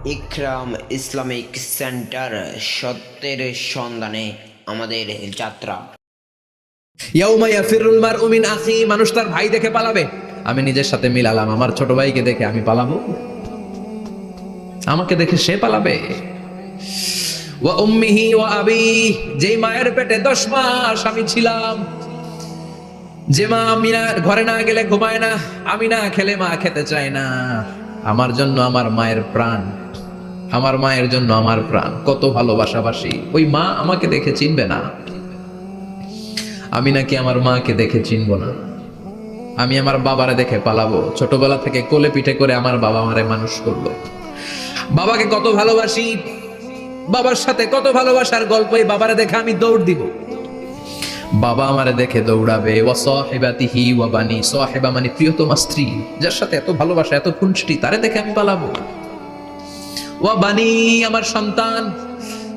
ইকরাম Islamic centre, সত্যের সন্ধানে আমাদের যাত্রা। ইয়াউমা ইয়াফিরুল মারউ মিন আখি, মানুষ তার ভাই দেখে পালাবে। আমি নিজের সাথে মিলালাম, আমার ছোট ভাইকে দেখে আমি পালাবো? আমাকে দেখে সে পালাবে? ওয়া উম্মিহি ওয়া আবি, যেই মায়ের পেটে 10 মাস আমি ছিলাম, যে মা আমি ঘরে না গেলে ঘুমায় না, আমি না খেলে মা খেতে চায় না, আমার জন্য আমার মায়ের প্রাণ, আমার মায়ের জন্য আমার প্রাণ, কত ভালোবাসাবাসী। ওই মা আমাকে দেখে চিনবে না, আমি নাকি আমার মাকে দেখে চিনব না। আমি আমার বাবারে দেখে পালাবো। ছোটবেলা থেকে কোলে পিঠে করে আমার বাবা আমারে মানুষ করলো। বাবাকে কত ভালোবাসি, বাবার সাথে কত ভালোবাসার গল্প, এই বাবারে দেখে আমি দৌড় দিব। বাবা আমারে দেখে দৌড়াবে। ওয়া সাহিবাতিহি ওয়া বানি, সাহিবা মানে প্রিয়তমা স্ত্রী, যার সাথে এত ভালোবাসা এত খুনসুটি, তারে দেখে আমি পালাবো। ওয়া বানি, আমার সন্তান,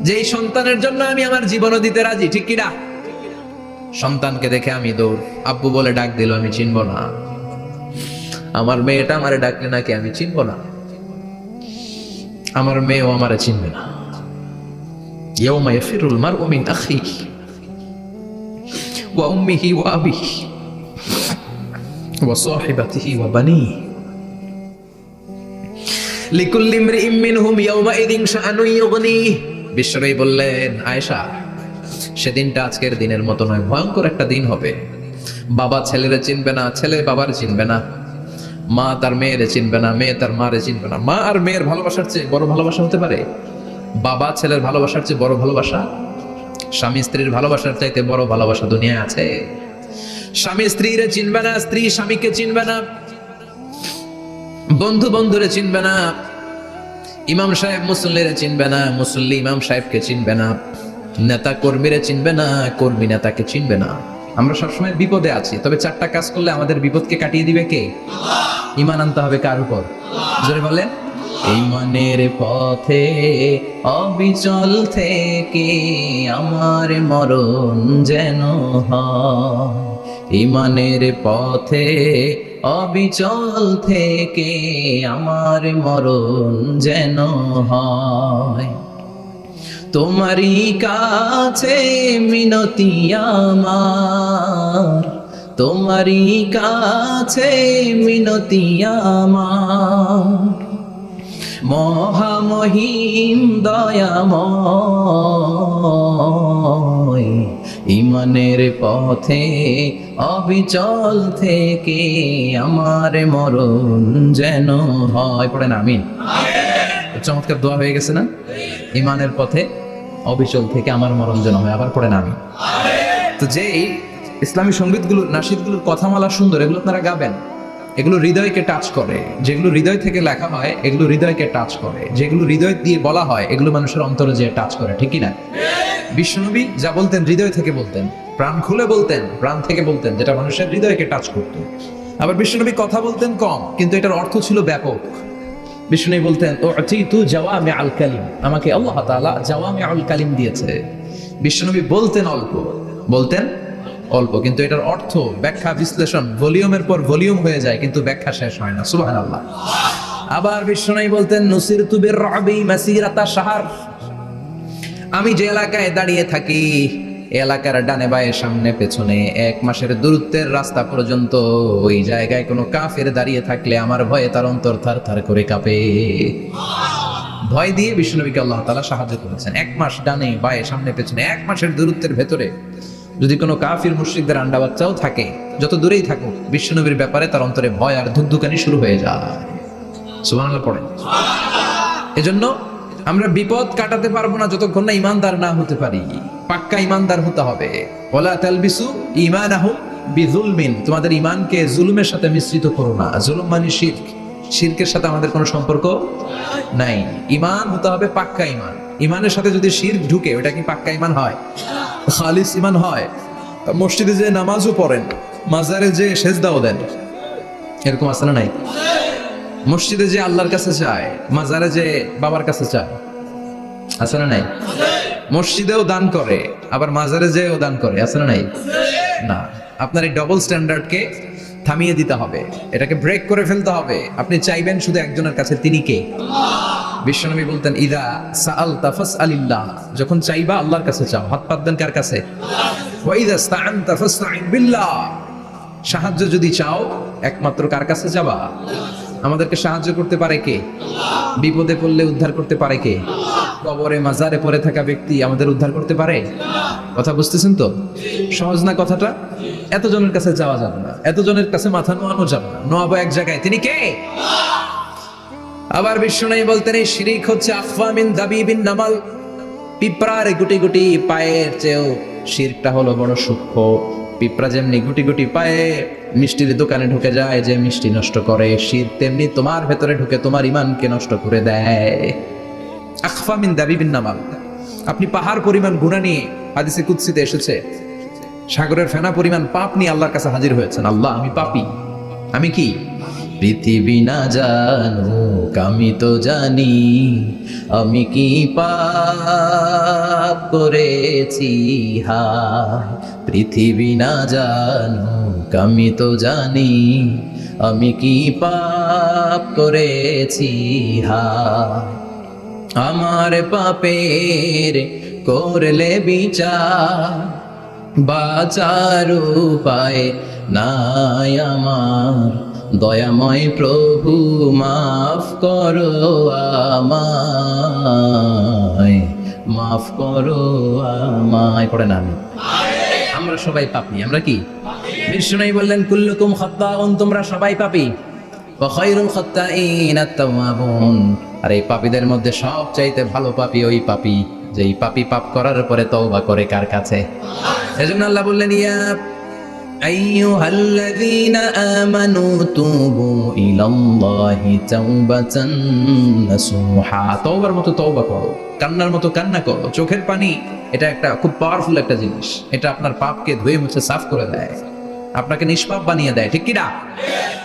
যেই সন্তানের জন্য আমি আমার জীবনও দিতে রাজি, ঠিক কিনা? সন্তানকে দেখে আমি দৌড়। আব্বু বলে ডাক দিল, আমি চিনব না। আমার মেয়েটা আমারে ডাকলে নাকি আমি চিনব না, আমার মেয়েও আমারে চিনবে না। ইয়াউমা ইয়াফিরুল মারউ মিন আখিহি ওয়া উম্মিহি ওয়া আবিহি ওয়া সাহিবাতিহি ওয়া বানিহি লিকুল্লি ইমরিইম মিনহুম ইয়াউমা ইযিন শাআনুন ইউগনিহি। বিশ্বনবী বললেন, আয়েশা, সেদিনটা আজকের দিনের মতো নয়, ভয়ঙ্কর একটা দিন হবে। বাবা ছেলেরে চিনবে না, ছেলে বাবার চিনবে না, মা তার মেয়েরে চিনবে না, মেয়ে তার মারে চিনবে না। মা আর মেয়ের ভালোবাসার চেয়ে বড় ভালোবাসা হতে পারে? বাবা ছেলের ভালোবাসার চেয়ে বড় ভালোবাসা? স্বামী স্ত্রীর ভালোবাসার চাইতে বড় ভালোবাসা দুনিয়ায় আছে? স্বামী স্ত্রীরে চিনবে না, স্ত্রী স্বামীকে চিনবে না, বন্ধু বন্ধুরে চিনবে না, ইমাম সাহেব মুসল্লিরে চিনবে না, মুসল্লি ইমাম সাহেবকে চিনবে না, নেতা কর্মীরে চিনবে না, কর্মী নেতাকে চিনবে না। আমরা সবসময় বিপদে আছি, তবে 4টা কাজ করলে আমাদের বিপদকে কাটিয়ে দিবে কে? ঈমান আনতে হবে কার উপর? জোরে বলেন। ঈমানের পথে অবিচল থেকে আমার মরণ যেন হয়, ঈমানের পথে অবিচল থেকে আমার মরণ যেন হয়। তোমারই কাছে মিনতি আমার, তোমারই কাছে মিনতি আমার, মহামহিম দয়াময়, ঈমানের পথে অবিচল থেকে আমার মরণ যেন হয়। পড়েন আমিন। চমৎকার দোয়া হয়ে গেছে না? ঈমানের পথে অবিচল থেকে আমার মরণ যেন হয়। আবার পড়েন আমিন। তো যেই ইসলামী সঙ্গীতগুলোর, নাশিদগুলোর কথামালা সুন্দর, এগুলো আপনারা গাবেন, এগুলো হৃদয়কে টাচ করে। যেগুলো হৃদয় থেকে লেখা হয় এগুলো হৃদয়কে টাচ করে, যেগুলো হৃদয় দিয়ে বলা হয় এগুলো মানুষের অন্তরে যে টাচ করে, ঠিক কি না? বিশ্বনবী যা বলতেন হৃদয় থেকে বলতেন, প্রাণ খুলে বলতেন, প্রাণ থেকে বলতেন, যেটা মানুষের হৃদয়কে টাচ করতো। আবার বিশ্বনবী কথা বলতেন কম, কিন্তু এটার অর্থ ছিল ব্যাপক। বিষ্ণু বলতেন, ও তু জাওয়ামি আল কালিম, আমাকে আল্লাহ তাআলা জাওয়ামি আল কালিম দিয়েছে। বিশ্বনবী বলতেন অল্প, বলতেন অল্প, কিন্তু এটার অর্থ, ব্যাখ্যা, বিশ্লেষণ ভলিউমের পর ভলিউম হয়ে যায়, কিন্তু ব্যাখ্যা শেষ হয় না। সুবহানাল্লাহ। আবার বিষ্ণু বলতেন, নুসিরতু বিররাবি মাসিরাতা শাহর, আমি যে এলাকায় দাঁড়িয়ে থাকি এলাকার ডানে বায়ে সামনে পেছনে 1 মাসের দূরত্বের রাস্তা পর্যন্ত ওই জায়গায় কোনো কাফের দাঁড়িয়ে থাকলে আমার ভয়ে তার অন্তর থার থার করে কাঁপে। ভয় দিয়ে বিষ্ণুনবীকে আল্লাহ তাআলা সাহায্য করেছেন। 1 মাস ডানে বায়ে সামনে পেছনে 1 মাসের দূরত্বের ভেতরে যদি কোনো কাফির মুশরিকদের আন্ডা বাচ্চাও থাকে, যত দূরেই থাকুক, বিষ্ণুনবীর ব্যাপারে তার অন্তরে ভয় আর ধুকধুকানি শুরু হয়ে যায়। সুবহানাল্লাহ পড়েন। এজন্য আমরা বিপদ কাটাতে পারবো না যতক্ষণ না ঈমানদার না হতে পারি। পাক্কা ঈমানদার হতে হবে। ওয়ালা তালবিসু ঈমানাহুম বিযুলমিন, তোমাদের ঈমানকে জুলুমের সাথে মিশ্রিত করো না। জুলুম মানে শিরক, শিরকের সাথে আমাদের কোনো সম্পর্ক নাই। ঈমান হতে হবে পাক্কা ঈমান। ঈমানের সাথে যদি শিরক ঢুকে, ওটা কি পাক্কা ঈমান হয়? খালিস ঈমান হয়? মসজিদে যে নামাজও পড়েন, মাজারে যে সেজদাও দেন, এরকম আছে না নাই? মসজিদে যে আল্লাহর কাছে যায়, মাজারে যে বাবার কাছে যায়, আছে না নাই? মসজিদেও দান করে, আবার মাজারে যেও দান করে, আছে না নাই? না, আপনার এই ডবল স্ট্যান্ডার্ডকে থামিয়ে দিতে হবে, এটাকে ব্রেক করে ফেলতে হবে। আপনি চাইবেন শুধু একজনের কাছে, তিনি কে? বিশ্বনবী বলতেন ইদা সাআলতা ফাসআলিল্লাহ, যখন চাইবা আল্লাহর কাছে চাও। হাত পাত দেন কার কাছে? ওয়া ইদা ইসতাআনতা ফাসতাইন বিল্লাহ, সাহায্য যদি চাও একমাত্র কার কাছে যাবা? আমাদেরকে সাহায্য করতে পারে কে? বিপদে পড়লে উদ্ধার করতে পারে কে? কবরে মাজারে পড়ে থাকা ব্যক্তি আমাদের উদ্ধার করতে পারে? কথা বুঝতেছেন তো? সহজ না কথাটা? এতজনের কাছে যাওয়া যাবে না, এতজনের কাছে মাথা নোয়ানো যাবে না, নোয়াবো এক জায়গায়। তিনি কে? আবার বিষ্ণু বলতেন এই শিরিক হচ্ছে আখফা মিন দাবিবিন নামাল, পিঁপড়ার গুটি গুটি পায়ের চেয়েও শিরকটা হলো বড় সূক্ষ্ম। পিঁপড়া যেমনি গুটি গুটি পায়ে মিষ্টির দোকানে ঢুকে যায়, যে মিষ্টি নষ্ট করে, শির তেমনি তোমার ভেতরে ঢুকে তোমার ইমানকে নষ্ট করে দেয়। আখফা মিন দাবিবিন নামাল। আপনি পাহাড় পরিমাণ গুনাহ নিয়ে, হাদিসে কুদসিতে এসেছে, সাগরের ফেনা পরিমাণ পাপ নিয়ে আল্লাহর কাছে হাজির হয়েছেন। আল্লাহ, আমি পাপী, আমি কি? পৃথিবী না জানুক আমি তো জানি, আমি কি পাপ করেছি হায়। পৃথিবী না জানুক আমি তো জানি, আমি কি পাপ করেছি হায়। আমার পাপের করলে বিচার, বাঁচার উপায় নাই আমার। দয়াময় প্রভু মাফ করো আমায়, মাফ করো আমায়। পড়ে না আমি, আমরা সবাই পাপী। আমরা কি? বিষ্ণু বললেন কুল্লুকুম খাত্তাউন, তোমরা সবাই পাপী। ওয়া খায়রুল খাত্তাইন আত-তাওয়াবুন, আর এই পাপীদের মধ্যে সবচাইতে ভালো পাপী ওই পাপী যেই পাপী পাপ করার পরে তওবা করে কার কাছে? এজন্য আল্লাহ বললেন ইয়া আইয়ুহাল্লাযীনা আমানু তুবু ইলাল্লাহি তাওবাতান নাসুহা। তওবার মতো তওবা করো, কান্নার মতো কান্না করো। চোখের পানি এটা একটা খুব পাওয়ারফুল একটা জিনিস, এটা আপনার পাপকে ধুয়ে মুছে সাফ করে দেয়, আপনাকে নিষ্পাপ বানিয়ে দেয়, ঠিক কি না?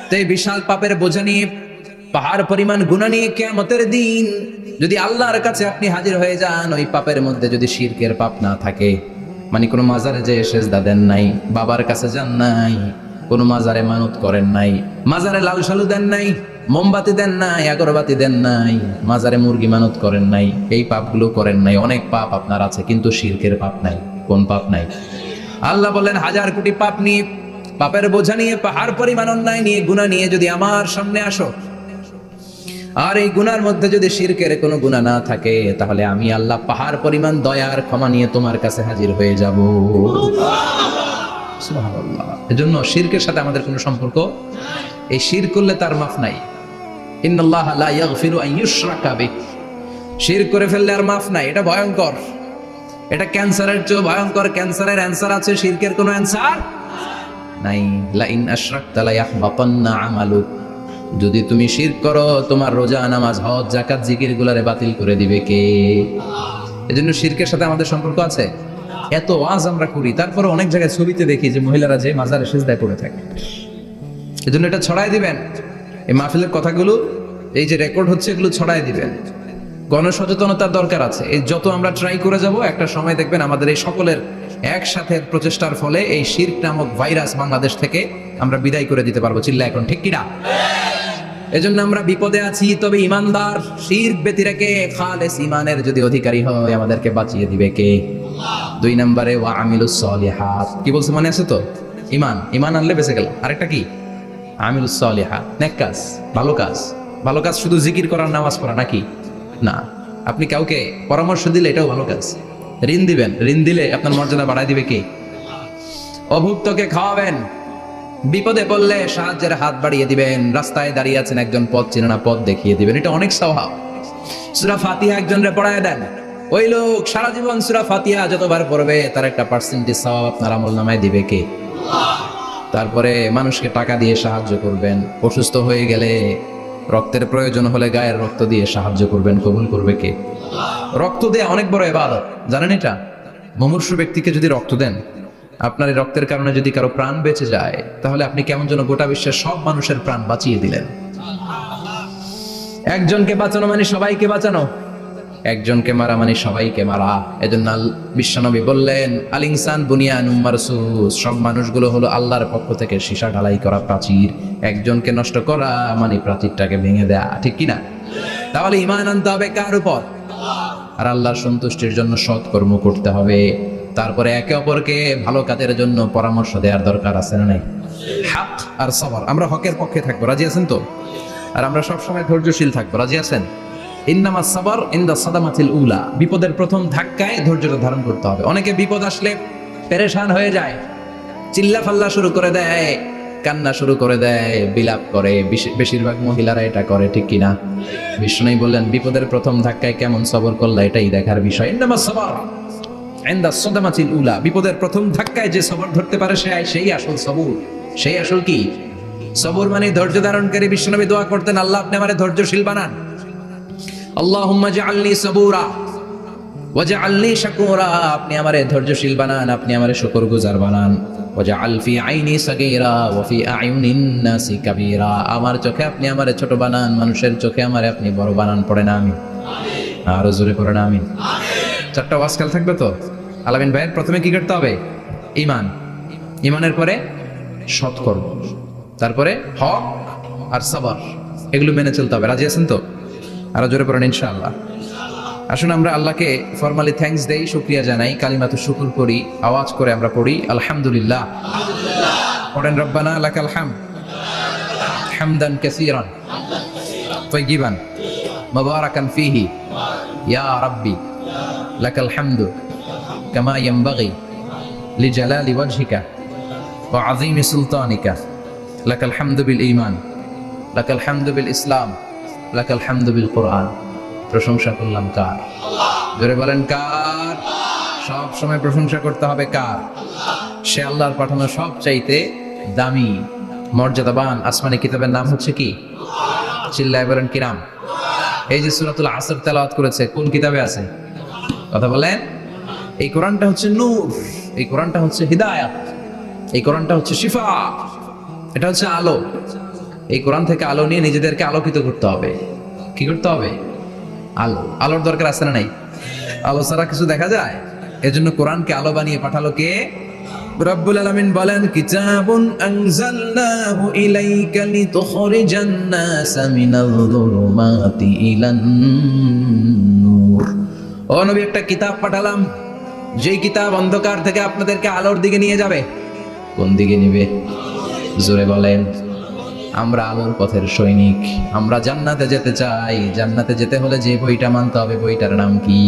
তো এই বিশাল পাপের বোঝা নিয়ে, পাহাড় পরিমাণ গুনাহ নিয়ে কিয়ামতের দিন যদি আল্লাহর কাছে আপনি হাজির হয়ে যান, ওই পাপের মধ্যে যদি শিরকের পাপ না থাকে, মানে কোনো মাজারে যে সেজদা দেন নাই, বাবার কাছে যান নাই, কোনো মাজারে মানত করেন নাই, মাজারে লাল সালু দেন নাই, মোমবাতি দেন নাই, আগরবাতি দেন নাই, মাজারে মুরগি মানত করেন নাই, এই পাপগুলো করেন নাই, অনেক পাপ আপনার আছে, কিন্তু শিরকের পাপ নাই। কোন পাপ নাই? আল্লাহ বলেন হাজার কোটি পাপ নিয়ে, পাপের বোঝা নিয়ে, পাহাড় পরিমাণ অন্যায় নিয়ে, গুনাহ নিয়ে যদি আমার সামনে আসো, আর এই গুনার মধ্যে যদি শিরকের কোনো গুনাহ না থাকে, তাহলে আমি আল্লাহ পাহাড় পরিমাণ দয়ার ক্ষমা নিয়ে তোমার কাছে হাজির হয়ে যাব। সুবহানাল্লাহ। এজন্য শিরকের সাথে আমাদের কোনো সম্পর্ক, এই শিরক করলে তার মাফ নাই। ইন্নাল্লাহা লা ইয়াগফিরু আন ইউশরাকা বিহি, শিরক করে ফেললে আর মাফ নাই। এটা ভয়ঙ্কর, এটা ক্যান্সারের চেয়ে ভয়ঙ্কর। ক্যান্সারের অ্যানসার আছে, শিরকের কোনো অ্যানসার নাই। লা ইন আশরাকতা লা ইয়াহবাতান্না আমালুক, যদি তুমি শিরক করো, তোমার রোজা, নামাজ, হজ, যাকাত, জিকির গুলারে বাতিল করে দিবে কে? এজন্য শিরকের সাথে আমাদের সম্পর্ক আছে। এত ওয়াজ আমরা করি, তারপরে অনেক জায়গায় ছবিতে দেখি যে মহিলারা যে মাজারে সিজদায় পড়ে থাকে। এজন্য এটা ছড়াই দিবেন, এই মাহফিলের কথাগুলো, এই যে রেকর্ড হচ্ছে, এগুলো ছড়াই দিবেন। গণসচেতনতার দরকার আছে। এই যত আমরা ট্রাই করে যাব, একটা সময় দেখবেন আমাদের এই সকলের একসাথে প্রচেষ্টার ফলে এই শিরক নামক ভাইরাস বাংলাদেশ থেকে আমরা বিদায় করে দিতে পারবো। চিল্লা এখন, ঠিক কিনা? এজন্য আমরা বিপদে আছি, তবে ইমানদার শিরক ব্যতি রেখে খালেস ইমানের যদি অধিকারী হয়, আমাদেরকে বাঁচিয়ে দিবে কে? 2 নম্বরে ওয়া আমিলুস সলিহাত। কি বলছে মনে আছে তো? ইমান, ইমান আনলে বেঁচে গেল। আরেকটা কি? আমিলুস সলিহাত, নেক কাজ, ভালো কাজ। ভালো কাজ শুধু জিকির করার, নামাজ পড়া নাকি? না, আপনি কাউকে পরামর্শ দিলে এটাও ভালো কাজ। ঋণ দিবেন, ঋণ দিলে আপনার মর্যাদা বাড়ায় দিবে কে? অভুক্তকে খাওয়াবেন, বিপদে পড়লে সাহায্যের হাত বাড়িয়ে দিবেন। রাস্তায় দাঁড়িয়ে আছেন একজন, পথ চেনে না, পথ দেখিয়ে দিবেন, এটা অনেক সওয়াব। সূরা ফাতিহা একজনরে পড়ায় দেন, ওই লোক সারা জীবন সূরা ফাতিহা যতবার পড়বে তার একটা পার্সেন্টেজ সওয়াব আপনার আমলনামায় দিবে কে? তারপরে মানুষকে টাকা দিয়ে সাহায্য করবেন, অসুস্থ হয়ে গেলে রক্তের প্রয়োজন হলে গায়ের রক্ত দিয়ে সাহায্য করবেন, কবুল করবে কে? রক্ত দেয়া অনেক বড় ইবাদত, জানেন এটা? মুমূর্ষু ব্যক্তিকে যদি রক্ত দেন, আপনার এই রক্তের কারণে যদি কারো প্রাণ বেঁচে যায়, তাহলে আপনি কেমন যেন গোটা বিশ্বের সব মানুষের প্রাণ বাঁচিয়ে দিলেন। একজনকে বাঁচানো মানে সবাইকে বাঁচানো, একজনকে মারা মানে সবাইকে মারা। এজন্য বিশ্বনবী বললেন আল ইনসান বুনিয়ানুম মারসুস, সব মানুষগুলো হলো আল্লাহর পক্ষ থেকে সীসা ঢালাই করা প্রাচীর। একজনকে নষ্ট করা মানে প্রাচীরটাকে ভেঙে দেয়া, ঠিক কিনা? তাহলে ঈমান আনতে হবে কার উপর? আর আল্লাহর সন্তুষ্টির জন্য সৎ কর্ম করতে হবে। তারপরে একে অপরকে ভালো কাজের জন্য পরামর্শ দেওয়ার দরকার আছে না নাই? হক আর সবর, আমরা হকের পক্ষে থাকবো, রাজি আছেন তো? আর আমরা সব সময় ধৈর্যশীল থাকবো, রাজি আছেন? ইন্নামাস সাবর ইনদা সাদামাতিল উলা, বিপদের প্রথম ধাক্কায় ধৈর্যটা ধারণ করতে হবে। অনেকে বিপদ আসলে পেরেশান হয়ে যায়, চিল্লা ফাল্লা শুরু করে দেয়, কান্না শুরু করে দেয়, বিলাপ করে। বেশিরভাগ মহিলারা এটা করে, ঠিক কিনা? বিষ্ণু বললেন বিপদের প্রথম ধাক্কায় কেমন সবর করলা এটাই দেখার বিষয়। ইন্নামাস সাবর ইনদা সাদামাতিল উলা, বিপদের প্রথম ধাক্কায় যে সবর ধরতে পারে সেই আসল সবুর। সেই আসল কি সবর? মানে ধৈর্য ধারণকারী। বিশ্বনবী দোয়া করতেন, আল্লাহ আপনি আমারে ধৈর্যশীল বানান। আল্লাহুম্মা জাআলনি সাবুরা ওয়াজআলনি শাকুরা, আপনি আমারে ধৈর্যশীল বানান, আপনি আমারে শুকরগুজার বানান। ওয়াজআল ফি আইনি সাগীরা ওয়া ফি আয়ুনিন নাসি কাবীরা, আমার চোখে আপনি আমারে ছোট বানান, মানুষের চোখে আমারে আপনি বড় বানান। পড়েন আমিন। আর জোরে পড়েন আমিন। চারটা ওয়াজকাল থাকবে তো। আলামিন ভাইয়ের প্রথমে কি করতে হবে? ঈমান। ঈমানের পরে সৎকর্ম, তারপরে হক আর সবর, এগুলো মেনে চলতে হবে। রাজি আছেন তো? আরো জোরে পড়েন ইনশাআল্লাহ। আসুন আমরা আল্লাহকে ফরমালি থ্যাঙ্কস দেই, শুকরিয়া জানাই, কালিমাতু শুকর করি, আওয়াজ করে আমরা পড়ি আলহামদুলিল্লাহ। পড়েন রব্বানা লাকাল হামদ হামদান কাসীরান তাইয়িবান মুবারাকান ফীহি ইয়া রাব্বি লাকাল হামদু কামা ইয়ানবাগি লিজালালি ওয়াজহিকা ওয়া আযীমি সুলতানিকা লাকাল হামদু বিল ঈমান লাকাল হামদু বিল ইসলাম লাকাল হামদু বিল কুরআন। প্রশংসা করলাম কার? জোরে বলেন কার? সব সময় প্রশংসা করতে হবে কার? সে আল্লাহর পাঠানো সবচাইতে দামি মর্যাদাবান আসমানি কিতাবের নাম হচ্ছে কি? চিল্লায় বলেন কি নাম? এই যে সূরাতুল আসর তেলাওয়াত করেছে, কোন কিতাবে আছে? কথা বলেন। এই কোরআনটা হচ্ছে নূর, এই কোরআনটা হচ্ছে হিদায়াত, এই কোরআনটা হচ্ছে শিফা, এটা হচ্ছে আলো। এই কোরআন থেকে আলো নিয়ে নিজেদেরকে আলোকিত করতে হবে। কি করতে হবে? আলো। আলোর দরকার আছে না নাই? আলো ছাড়া কিছু দেখা যায়? এজন্য কোরআনকে আলো বানিয়ে পাঠালো কে? রব্বুল আলামিন বলেন, কিতাবুন আনজালনাহু ইলাইকা লিতুখরিজান নাসা মিনাল যুলুমাতি ইলান নূর। ও নবী, একটা কিতাব পাঠালাম, যেই কিতাব অন্ধকার থেকে আপনাদেরকে আলোর দিকে নিয়ে যাবে। কোন দিকে নিবে? জোরে বলেন। আমরা আলোর পথের সৈনিক, আমরা জান্নাতে যেতে চাই। জান্নাতে যেতে হলে যে বইটা মানতে হবে, বইটার নাম কি?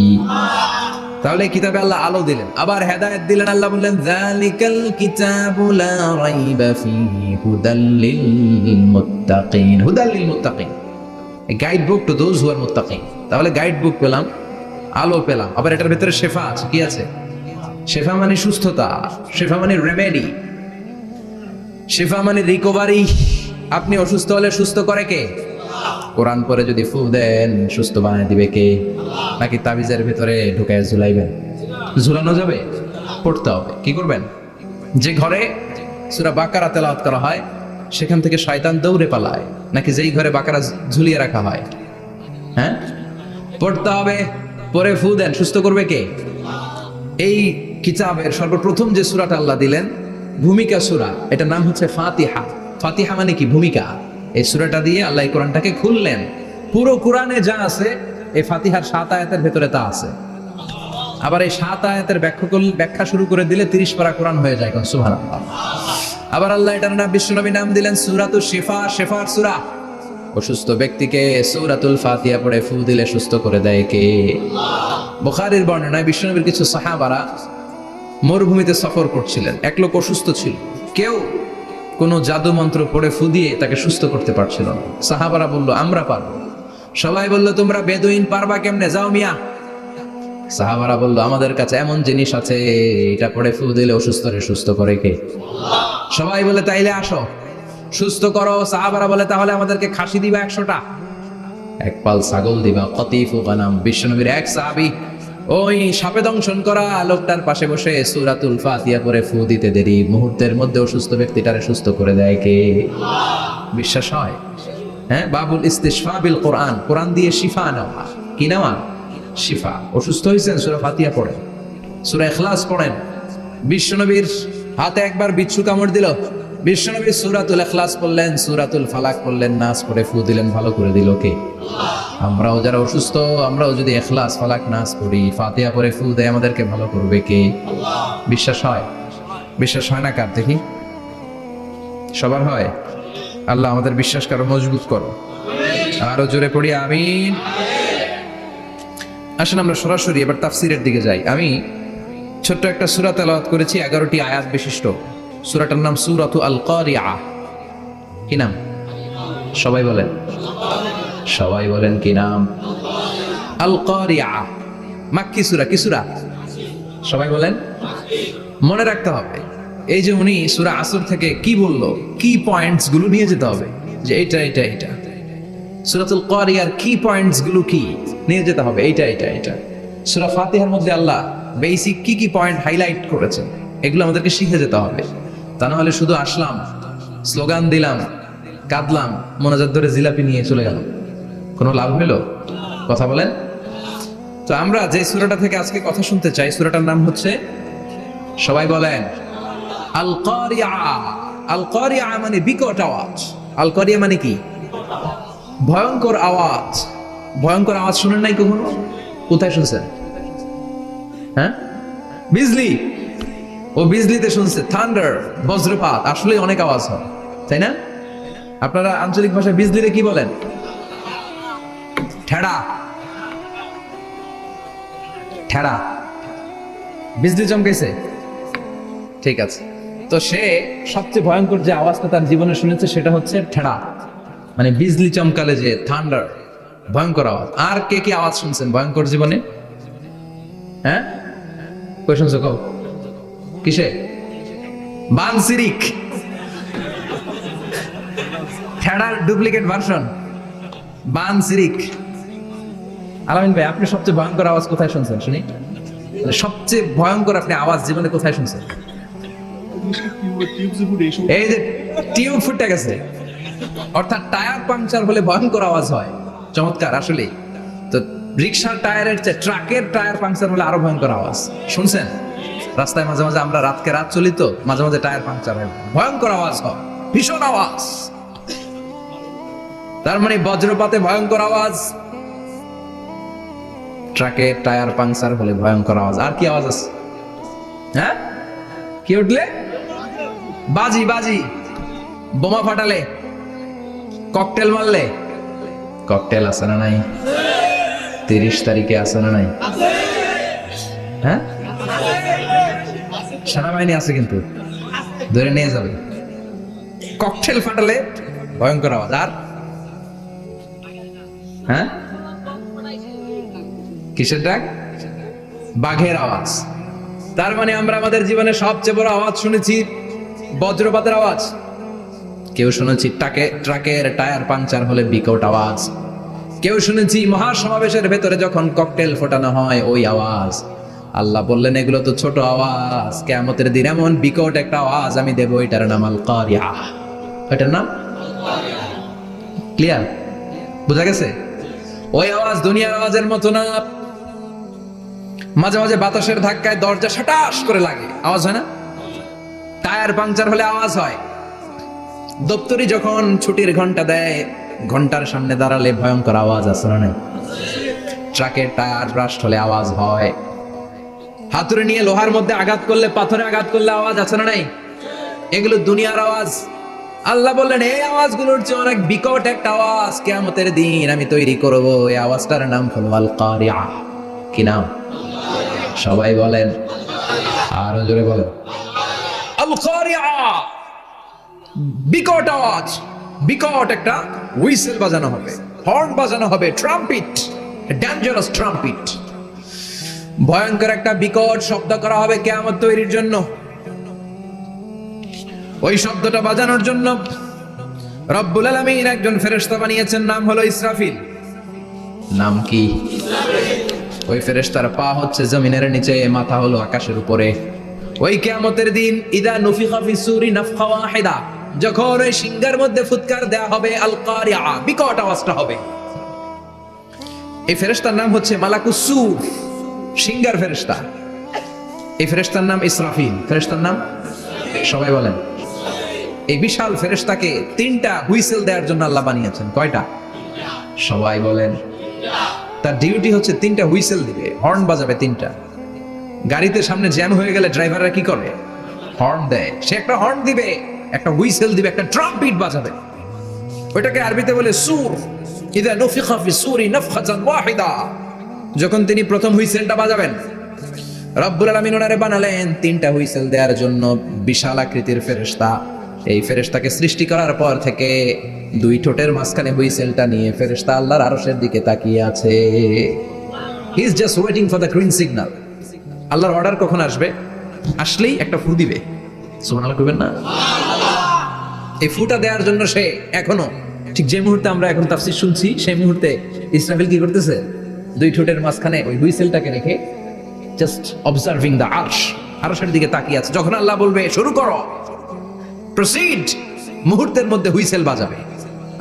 তাহলে কিতাবে আল্লাহ আলো দিলেন, আবার হেদায়েত দিলেন। আল্লাহ বললেন, যালিকাল কিতাবু লা রাইবা ফীহি হুদাল লিল মুত্তাকিন। হুদাল লিল মুত্তাকিন, a guide book to those who are মুত্তাকিন। তাহলে গাইড বুক পেলাম, আলো পেলাম, আবার এটার ভিতরে শেফা আছে। কি আছে? শেফা মানে সুস্থতা, শেফা মানে রেমেডি, শেফা মানে রিকভারি। আপনি অসুস্থ হলে সুস্থ করে কে? কোরআন পরে যদি ফু দেন, সুস্থ বানায় দিবে কে? নাকি তাবিজের ভিতরে ঢুকায় ঝুলাইবেন? ঝুলানো যাবে? পড়তে হবে। কি করবেন? যে ঘরে সূরা বাকারা তেলাওয়াত করা হয় সেখান থেকে শয়তান দৌড়ে পালায়, নাকি যেই ঘরে বাকারা ঝুলিয়ে রাখা হয়? হ্যাঁ, পড়তে হবে। পরে ফু দেন, সুস্থ করবে কে? এই কিতাবের সর্বপ্রথম যে সূরাটা আল্লাহ দিলেন, ভূমিকা সূরা, এটার নাম হচ্ছে ফাতিহা। ফাতিহা মানে কি? ভূমিকা। এই সূরাটা দিয়ে আল্লাহ এই কোরআনটাকে খুললেন। পুরো কোরআনে যা আছে এই ফাতিহার 7 আয়াতের ভেতরে তা আছে। আবার এই 7 আয়াতের ব্যাখ্যা শুরু করে দিলে 30 পারা কোরআন হয়ে যায়। সুবহানাল্লাহ। আবার আল্লাহ এটার নাম, বিশ্বনবী নাম দিলেন সূরাতুশ শিফা, শেফার সূরা। অসুস্থ ব্যক্তিকে সূরাতুল ফাতিহা পড়ে ফু দিলে সুস্থ করে দেয় কে? বুখারীর বর্ণনায় বিশ্বনবীর কিছু সাহাবারা মরুভূমিতে সফর করছিলেন। এক লোক অসুস্থ ছিল, কেউ কোনো জাদু মন্ত্র পড়ে ফু দিয়ে তাকে সুস্থ করতে পারছিল না। সাহাবারা বলল, আমরা পারবো। সবাই বলল, তোমরা বেদুইন, পারবা কেমনে? যাও মিয়া। সাহাবারা বলল, আমাদের কাছে এমন জিনিস আছে, এটা পড়ে ফু দিলে অসুস্থরে সুস্থ করে কে? সবাই বলে, তাইলে আসো, সুস্থ করো। সাহাবারা বলে, তাহলে আমাদেরকে খাসি দিবা 100টা, এক পাল ছাগল দিবা। কতিফু গানাম। বিশ্বনবীর এক সাহাবী ওই সাপে দংশন করা লোকটার পাশে বসে সূরাতুল ফাতিহা পড়ে ফু দিতে দেরি মুহূর্তের মধ্যে অসুস্থ ব্যক্তিটারে সুস্থ করে দেয় কে? বিশ্বাস হয়? হ্যাঁ, বাবুল ইস্তিশফা বিল কোরআন, কোরআন দিয়ে শিফা নেওয়া। কি নেওয়া? শিফা। অসুস্থ হয়েছেন, সূরা ফাতিহা পড়েন, সূরা ইখলাস পড়েন। বিশ্বনবীর হাতে একবার বিচ্ছু কামড় দিল, বিশ্বনবী সূরাতুল ইখলাস পড়লেন, সূরাতুল ফালাক পড়লেন, নাস পড়ে ফু দিলেন, ভালো করে দিল কে? আমরাও যারা অসুস্থ, আমরাও যদি ইখলাস ফালাক নাস পড়ি, ফাতিহা পড়ে ফু দেয়, আমাদেরকে ভালো করবে কে? বিশ্বাস হয়? বিশ্বাস হয় না কার? দেখি সবার হয়? আল্লাহ আমাদের বিশ্বাস কারো মজবুত করো। আরো জোরে পড়ি আমিন। আসেন আমরা সরাসরি এবার তাফসিরের দিকে যাই। আমি ছোট্ট একটা সূরা তেলাওয়াত করেছি, 11টি আয়াত বিশিষ্ট। সূরাটার নাম সূরাতু আল কারিআ। কি নাম? সবাই বলেন, সবাই বলেন কি নাম? আল কারিআ। মাক্কি সূরা। কি সূরা? সবাই বলেন। মনে রাখতে হবে, এই যে উনি সূরা আসর থেকে কি বললো, কি পয়েন্টস গুলো নিয়ে যেতে হবে, যে এটা এটা এটা। সূরাতুল কারিয়ার কি পয়েন্টস গুলো কি নিয়ে যেতে হবে, এইটা এটা এটা। সূরা ফাতিহার মধ্যে আল্লাহ বেসিক কি কি পয়েন্ট হাইলাইট করেছেন, এগুলো আমাদেরকে শিখে যেতে হবে। তা না হলে শুধু আসলাম, স্লোগান দিলাম, কাঁদলাম, মোনাজাত ধরে জিলাপি নিয়ে চলে গেলাম, কোনো লাভ হইল? কথা বলেন। তো আমরা যে সূরাটা থেকে আজকে কথা শুনতে চাই, সূরাটার নাম হচ্ছে, সবাই বলেন, আল কারিআ। আল কারিআ মানে বিকট আওয়াজ। আল কারিআ মানে কি? ভয়ঙ্কর আওয়াজ। ভয়ঙ্কর আওয়াজ শুনেন নাই কখনো? কোথায় শুনছেন? হ্যাঁ, বিজলি। ও বিজলিতে শুনছে, থান্ডার, বজ্রপাত। আসলে অনেক আওয়াজ হয়, তাই না? আপনারা আঞ্চলিক ভাষায় বিজলিতে কি বলেন? ঠেড়া। ঠেড়া। বিজলি চমকাইছে, ঠিক আছে। তো সে সবচেয়ে ভয়ঙ্কর যে আওয়াজটা তার জীবনে শুনেছে সেটা হচ্ছে ঠেড়া, মানে বিজলি চমকালে যে থান্ডার, ভয়ঙ্কর আওয়াজ। আর কে কি আওয়াজ শুনছেন ভয়ঙ্কর জীবনে? হ্যাঁ, কই শুনছো? কও কিসে? বানসিরিক, ঠেড়ার ডুপ্লিকেট ভার্সন বানসিরিক। আলামিন ভাই, আপনি সবচেয়ে ভয়ঙ্কর আওয়াজ কোথায় শুনছেন শুনি? সবচেয়ে ভয়ঙ্কর আপনি আওয়াজ জীবনে কোথায় শুনছেন? এই যে টিউব ফুটে গেছে, অর্থাৎ টায়ার পাংচার হলে ভয়ঙ্কর আওয়াজ হয়। চমৎকার। আসলে তো রিক্সার টায়ারের চেয়ে ট্রাকের টায়ার পাংচার হলে আরো ভয়ঙ্কর আওয়াজ শুনছেন? রাস্তায় মাঝে মাঝে আমরা রাতকে রাত চলি, তো মাঝে মাঝে টায়ার পাংচার হয়, ভয়ঙ্কর আওয়াজ হয়, ভীষণ আওয়াজ। তার মানে বজ্রপাতে ভয়ঙ্কর আওয়াজ, ট্রাকের টায়ার পাংচার হলে ভয়ঙ্কর আওয়াজ। আর কি আওয়াজ আছে? হ্যাঁ, কি উঠলে? বাজি। বাজি, বোমা ফাটালে, ককটেল মারলে। ককটেল আছে না নাই? 30 তারিখে আছে না নাই? হ্যাঁ, সেনাবাহিনী আছে কিন্তু ধরে নিয়ে যাবে। ককটেল ফাটালে ভয়ঙ্কর আওয়াজ। আর হ্যাঁ, কিসের ডাক? বাঘের আওয়াজ। তার মানে আমরা আমাদের জীবনে সবচেয়ে বড় আওয়াজ শুনেছি বজ্রপাতের আওয়াজ। কেউ শুনেছি ট্রাকের টায়ার পাংচার হলে বিকট আওয়াজ। কেউ শুনেছি মহাসমাবেশের ভেতরে যখন ককটেল ফোটানো হয় ওই আওয়াজ। আল্লাহ বললেন এগুলো তো ছোট আওয়াজ, কিয়ামতের দিন এমন বিকট একটা আওয়াজ আমি দেব, এটার নাম আল কারিআ। এটার নাম ক্লিয়ার? বুঝা গেছে? ওই আওয়াজ দুনিয়ার আওয়াজের মতো না। মাঝে মাঝে বাতাসের ধাক্কায় দরজা সাটাস করে লাগে, আওয়াজ হয় না? টায়ার পাংচার হলে আওয়াজ হয়। দপ্তরি যখন ছুটির ঘন্টা দেয়, ঘন্টার সামনে দাঁড়ালে ভয়ঙ্কর আওয়াজ আছে না নাই? ট্রাকের টায়ার ব্রাস্ট হলে আওয়াজ হয়। হাতুড়ি নিয়ে লোহার মধ্যে আঘাত করলে, পাথরে আঘাত করলে আওয়াজ আছে না নাই? এগুলো দুনিয়ার আওয়াজ। আল্লাহ বললেন এই আওয়াজগুলোর চেয়ে অনেক বিকট একটা আওয়াজ কিয়ামতের দিন আমি তৈরি করব। এই আওয়াজটার নাম হলো আল কারিআ। কি নাম? সবাই বলেন, আরো জোরে বলেন, আল কারিআ। বিকট আওয়াজ, বিকট একটা হুইসেল বাজানো হবে, হর্ন বাজানো হবে, ট্রাম্পিট, ডেঞ্জারাস ট্রাম্পিট। ভয়ঙ্কর একটা বিকট শব্দ করা হবে কিয়ামত তৈরির জন্য। ওই শব্দটা বাজানোর জন্য রব্বুল আলামিন একজন ফেরেশতা বানিয়েছেন, নাম হলো ইসরাফিল। নাম কি? ওই ফেরেশতার পা হচ্ছে জমিনের নিচে, মাথা হলো আকাশের উপরে। ওই কিয়ামতের দিন ইদা নুফিখা ফিস সূরি নাফখা ওয়াহিদা, যখন ওই সিংহার মধ্যে ফুৎকার দেয়া হবে, আল কারিআ, বিকট আওয়াজটা হবে। এই ফেরেশতার নাম হচ্ছে মালাকুস সূর, সিংহার ফেরেশতা। এই ফেরেশতার নাম ইসরাফিল। ফেরেশতার নাম সবাই বলেন। এই বিশাল ফেরেশতাকে 3টা হুইসেল দেওয়ার জন্য আল্লাহ বানিয়েছেন। কয়টা? সবাই বলেন। তার ডিউটি হচ্ছে 3টা হুইসেল দিবে, হর্ন বাজাবে 3টা। গাড়িতে সামনে জ্যাম হয়ে গেলে ড্রাইভাররা কি করে? হর্ন দেয়। সে একটা হর্ন দিবে, একটা হুইসেল দিবে, একটা ট্রাম্পিট বাজাবে। ওইটাকে আরবিতে বলে সুর। ইদা নুফিখা ফি সূরি নাফখাতান ওয়াহিদা। যখন তিনি প্রথম হুইসেলটা বাজাবেন, রব্বুল আলামিন ওনারে বানালেন 3টা হুইসেল দেওয়ার জন্য বিশাল আকৃতির ফেরেশতা। এই ফেরেশতাকে সৃষ্টি করার পর থেকে 2 ঠোঁটের মাঝখানে হুইসেলটা নিয়ে ফেরেশতা আল্লাহর আরশের দিকে তাকিয়ে আছে। He is just waiting for the green signal. আল্লাহর অর্ডার কখন আসবে? আসলেই একটা ফু দিবে। সুবহানাল্লাহ কইবেন না? এই ফুটা দেওয়ার জন্য সে এখনো, ঠিক যে মুহূর্তে আমরা এখন তাফসীর শুনছি, সেই মুহূর্তে ইসরাফিল কি করতেছে? 2 ঠোঁটের মাঝখানে ওই হুইসেলটাকে রেখে জাস্ট অবজার্ভিং দ্য আরশ, আরশের দিকে তাকিয়ে আছে। যখন আল্লাহ বলবে শুরু করো, প্রসিড, মুহূর্তের মধ্যে হুইসেল বাজাবে।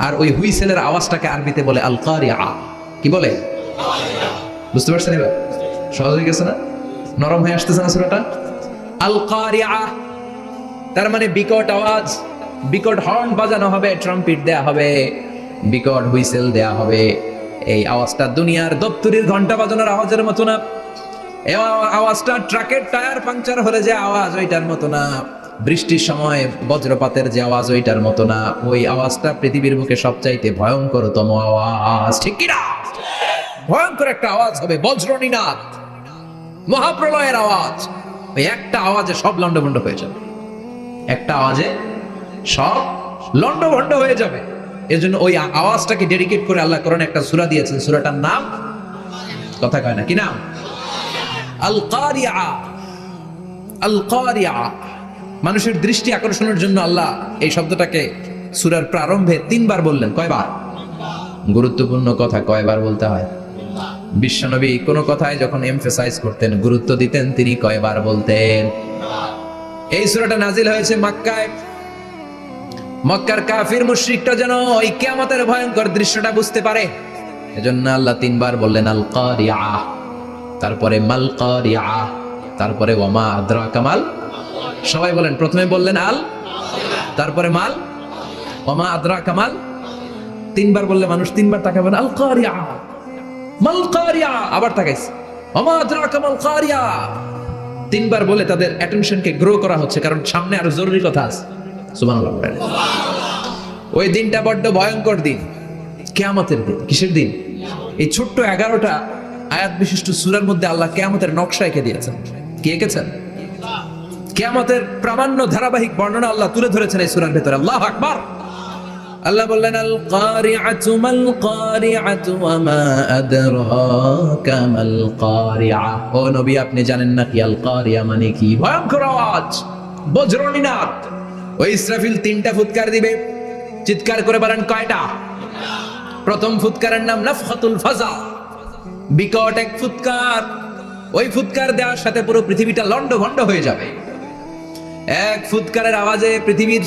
আর ওই হুইসেলের আওয়াজটাকে আরবিতে বলে আল কারিআ। কি বলে? বুঝতে পারছেন এবার? সহজ হয়ে গেছে না? নরম হয়ে আসতেছে না সূরাটা? আল কারিআ তার মানে বিকট আওয়াজ, বিকট হর্ন বাজানো হবে, ট্রাম্পিট দেয়া হবে, বিকট হুইসেল দেয়া হবে। এই আওয়াজটা দুনিয়ার দপ্তরির ঘন্টা বাজানোর আওয়াজের মতো না। এই আওয়াজটা ট্রাকের টায়ার পাংচার হলে যে আওয়াজ, ওইটার মতো না। বৃষ্টির সময় বজ্রপাতের যে আওয়াজ, ওইটার মতো না। ওই আওয়াজটা পৃথিবীর বুকে সবচাইতে ভয়ঙ্করতম আওয়াজ। ঠিক কিনা? ভয়ঙ্কর একটা আওয়াজ হবে, বজ্রনীনাদ, মহাপ্রলয়ের আওয়াজ। ওই একটা আওয়াজে সব লন্ডভন্ড হয়ে যাবে। একটা আওয়াজে সব লন্ডভন্ড হয়ে যাবে। এর জন্য ওই আওয়াজটাকে ডেডিকেট করে আল্লাহ কোরআনে একটা সূরা দিয়েছেন। সূরাটার নাম, কথা কয় না, কি নাম? আল কারিআ। আল কারিআ। মানুষের দৃষ্টি আকর্ষণের জন্য আল্লাহ এই শব্দটাকে সূরার প্রারম্ভে 3 বার বললেন। কয়বার? গুরুত্বপূর্ণ কথা কয়বার বলতে হয়? বিশ্বনবী কোন কথায় যখন এমফাসাইজ করতেন, গুরুত্ব দিতেন, তিনি কয়বার বলতেন? এই সূরাটা নাজিল হয়েছে মক্কায়। মক্কার কাফির মুশরিকরা যেন ওই কিয়ামতের ভয়ঙ্কর দৃশ্যটা বুঝতে পারে, এজন্য আল্লাহ 3 বার বললেন আল কারিআ, তারপরে মাল কারিআ, তারপরে ওয়ামা আদরাকা মাল। সবাই বলেন, প্রথমে বললেন আল, তারপরে মাল, ওয়ামা আদরাকা মাল। 3 বার বললে মানুষ 3 বার তাকাবেন, আল কারিআ, মাল কারিআ, আবার তাকাইছে, ওয়ামা আদরাকা মাল কারিআ। 3 বার বলে তাদের অ্যাটেনশনকে গ্রো করা হচ্ছে, কারণ সামনে আরো জরুরি কথা আছে। সুবহানাল্লাহ। ওই দিনটা বড্ড ভয়ঙ্কর দিন, কিয়ামতের দিন। কিসের দিন? এই ছোট্ট 11টা আয়াত বিশিষ্ট সূরার মধ্যে আল্লাহ কিয়ামতের নকশা এঁকে দিয়েছেন। কি এঁকেছেন? কিয়ামতের প্রামাণ্য ধারাবাহিক বর্ণনা আল্লাহ তুলে ধরেছেন এই সূরার ভেতরে। আল্লাহু আকবার। আল্লাহ বললেন আল কারিআতু মাল কারিআতু ওয়া মা আদরাকা মাল কারিআ। ও নবী, আপনি জানেন না কি আল কারিআ মানে কি? ভয়ঙ্কর আওয়াজ, বজ্রনীনাদ। ওই ইসরাফিল 3টা ফুৎকার দিবে। চিৎকার করে বলেন কয়টা? প্রথম ফুৎকারের নাম নাফখাতুল ফাজা, বিকট এক ফুৎকার। ওই ফুৎকার দেওয়ার সাথে পুরো পৃথিবীটা লন্ডভন্ড হয়ে যাবে। এক ফুৎকারের আওয়াজে পৃথিবীর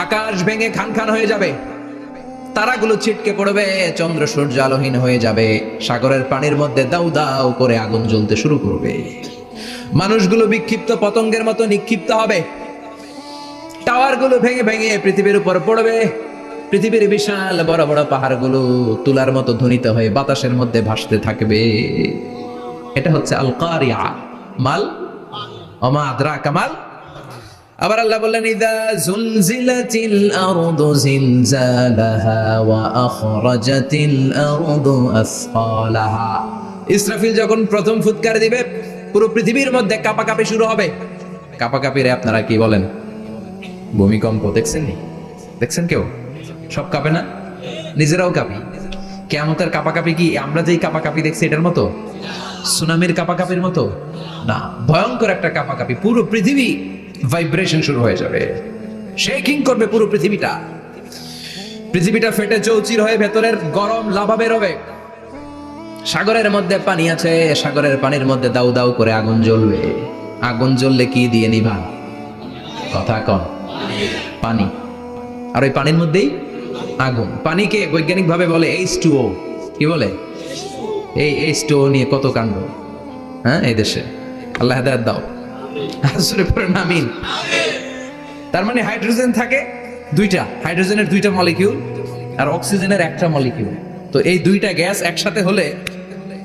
আকাশ ভেঙে খান খান হয়ে যাবে, তারাগুলো ছিটকে পড়বে, চন্দ্র সূর্য আলোহীন হয়ে যাবে, সাগরের পানির মধ্যে দাউ দাউ করে আগুন জ্বলতে শুরু করবে, মানুষগুলো বিক্ষিপ্ত পতঙ্গের মতো নিক্ষিপ্ত হবে, টাওয়ারগুলো ভেঙে ভেঙে পৃথিবীর উপর পড়বে, পৃথিবীর বিশাল বড় বড় পাহাড়গুলো তুলার মতো ধ্বনিত হয়ে বাতাসের মধ্যে ভাসতে থাকবে। এটা হচ্ছে আল কারিআ। মাল, ওমা আদরাকা মাল। আবার আল্লাহ বললেন ইযা যুলজিলাতিল আরদু জিলজালাহা ওয়া আখরাজাতিল আরদু আসফালাহা। ইসরাফিল যখন প্রথম ফুৎকার দিবে, পুরো পৃথিবীর মধ্যে কাঁপাকাঁপি শুরু হবে। কাঁপাকাঁপিরে আপনারা কি বলেন? ভূমিকম্প দেখছেন? দেখছেন কেউ? সব কাঁপে না? নিজেরাও কাঁপি। কিয়ামতের কাঁপাকাঁপি কি আমরা যেই কাঁপাকাঁপি দেখছি এটার মতো? সুনামির কাঁপাকাঁপির মতো না, ভয়ঙ্কর একটা কাঁপাকাঁপি। পুরো পৃথিবী ভাইব্রেশন শুরু হয়ে যাবে, শেকিং করবে পুরো পৃথিবীটা। পৃথিবীটা ফেটে চৌচির হয়ে ভেতরের গরম লাভা বেরোবে। সাগরের মধ্যে পানি আছে, সাগরের পানির মধ্যে দাউ দাউ করে আগুন জ্বলবে। আগুন জ্বললে কি দিয়ে নিভান? কথা কম। পানি। আর ওই পানির মধ্যেই আগুন। পানিকে বৈজ্ঞানিক ভাবে বলে H2O। কি বলে? এই H2O নিয়ে কত কাণ্ড, হ্যাঁ, এই দেশে। আল্লাহ হেদায়েত দাও। আসলে পড়েন আমিন। তার মানে হাইড্রোজেন থাকে 2টা, হাইড্রোজেনের 2টা মলিকিউল আর অক্সিজেনের একটা মলিকিউল। তো এই দুইটা গ্যাস একসাথে হলে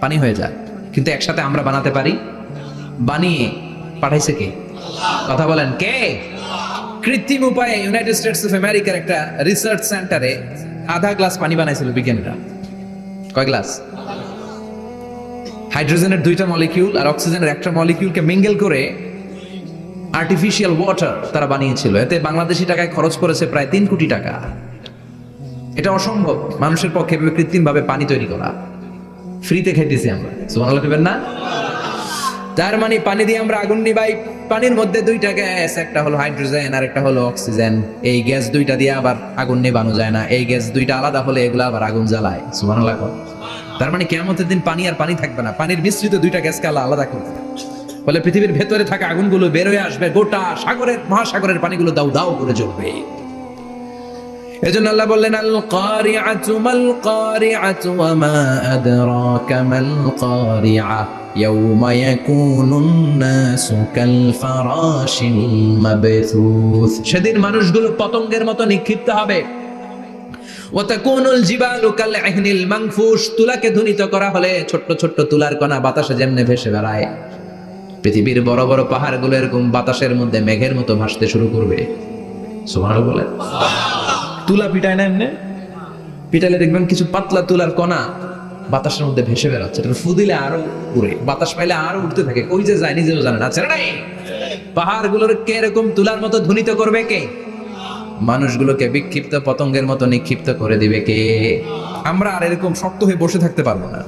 পানি হয়ে যায়, কিন্তু একসাথে আমরা বানাতে পারি? বানিয়ে পাঠাইছে কে? কথা বলেন কে? কৃত্রিম উপায়ে ইউনাইটেড স্টেটস অফ আমেরিকার একটা রিসার্চ সেন্টারে আধা গ্লাস পানি বানাইছিল বিজ্ঞানীরা। কয় গ্লাস? হাইড্রোজেনের দুইটা মলিকিউল আর অক্সিজেনের একটা মলিকিউলকে মিঙ্গেল করে আর্টিফিশিয়াল ওয়াটার তারা বানিয়েছিল। এতে বাংলাদেশি টাকায় খরচ করেছে প্রায় 3 কোটি টাকা। এটা অসম্ভব মানুষের পক্ষে কৃত্রিম ভাবে পানি তৈরি করা। ফ্রিতে খাইতেছি আমরা, সুবহানাল্লাহ বলবেন না? তার মানে পানি দিয়ে আমরা আগুন নিবাই। পানির মধ্যে দুইটা গ্যাস, একটা হলো হাইড্রোজেন আর একটা হলো অক্সিজেন। এই গ্যাস দুইটা দিয়ে আবার আগুন নেবানো যায় না। এই গ্যাস দুইটা আলাদা হলে এগুলো আবার আগুন জ্বালায়। সুবহানাল্লাহ। তার মানে কিয়ামতের দিন পানি আর পানি থাকবে না, পানির মিশ্রিত দুইটা গ্যাসকে আল্লাহ আলাদা করবে। ফলে পৃথিবীর ভেতরে থাকা আগুনগুলো বের হয়ে আসবে, গোটা সাগরের মহাসাগরের পানিগুলো দাউ দাউ করে জ্বলবে। এজন্য আল্লাহ বললেন আল কারিআতু মাল কারিআতু ওয়া মা আদরাকা মাল কারিআ ইয়াউমা ইয়াকুনুন নাসু কাল ফারাশিল মাবথুস। সেদিন মানুষগুলো পতঙ্গের মতো নিক্ষিপ্ত হবে। ওয়া তাকুনুল জিবালু কাল ইহনিল মানফুশ। তুলাকে ধ্বনিত করা হলে ছোট্ট ছোট্ট তুলার কণা বাতাসে যেমনে ভেসে বেড়ায়, পৃথিবীর বড় বড় পাহাড়গুলো এরকম বাতাসের মধ্যে মেঘের মতো ভাসতে শুরু করবে। সুবহানাল্লাহ বলেন। তুলা পিটায় না এমনি, পিটাইলে দেখবেন কিছু পাতলা তুলার কণা বাতাসের মধ্যে ভেসে বেড়াচ্ছে। এটা ফু দিলে আরো উড়ে, বাতাস পাইলে আরো উঠতে থাকে। কই যে যায় নিজেও জানে না। পাহাড়গুলোর কে এরকম তুলার মতো ধ্বনিত করবে কে? মানুষগুলোকে বিক্ষিপ্ত পতঙ্গের মতো নিক্ষিপ্ত করে দিবে কে? আমরা আর এরকম শক্ত হয়ে বসে থাকতে পারবো না।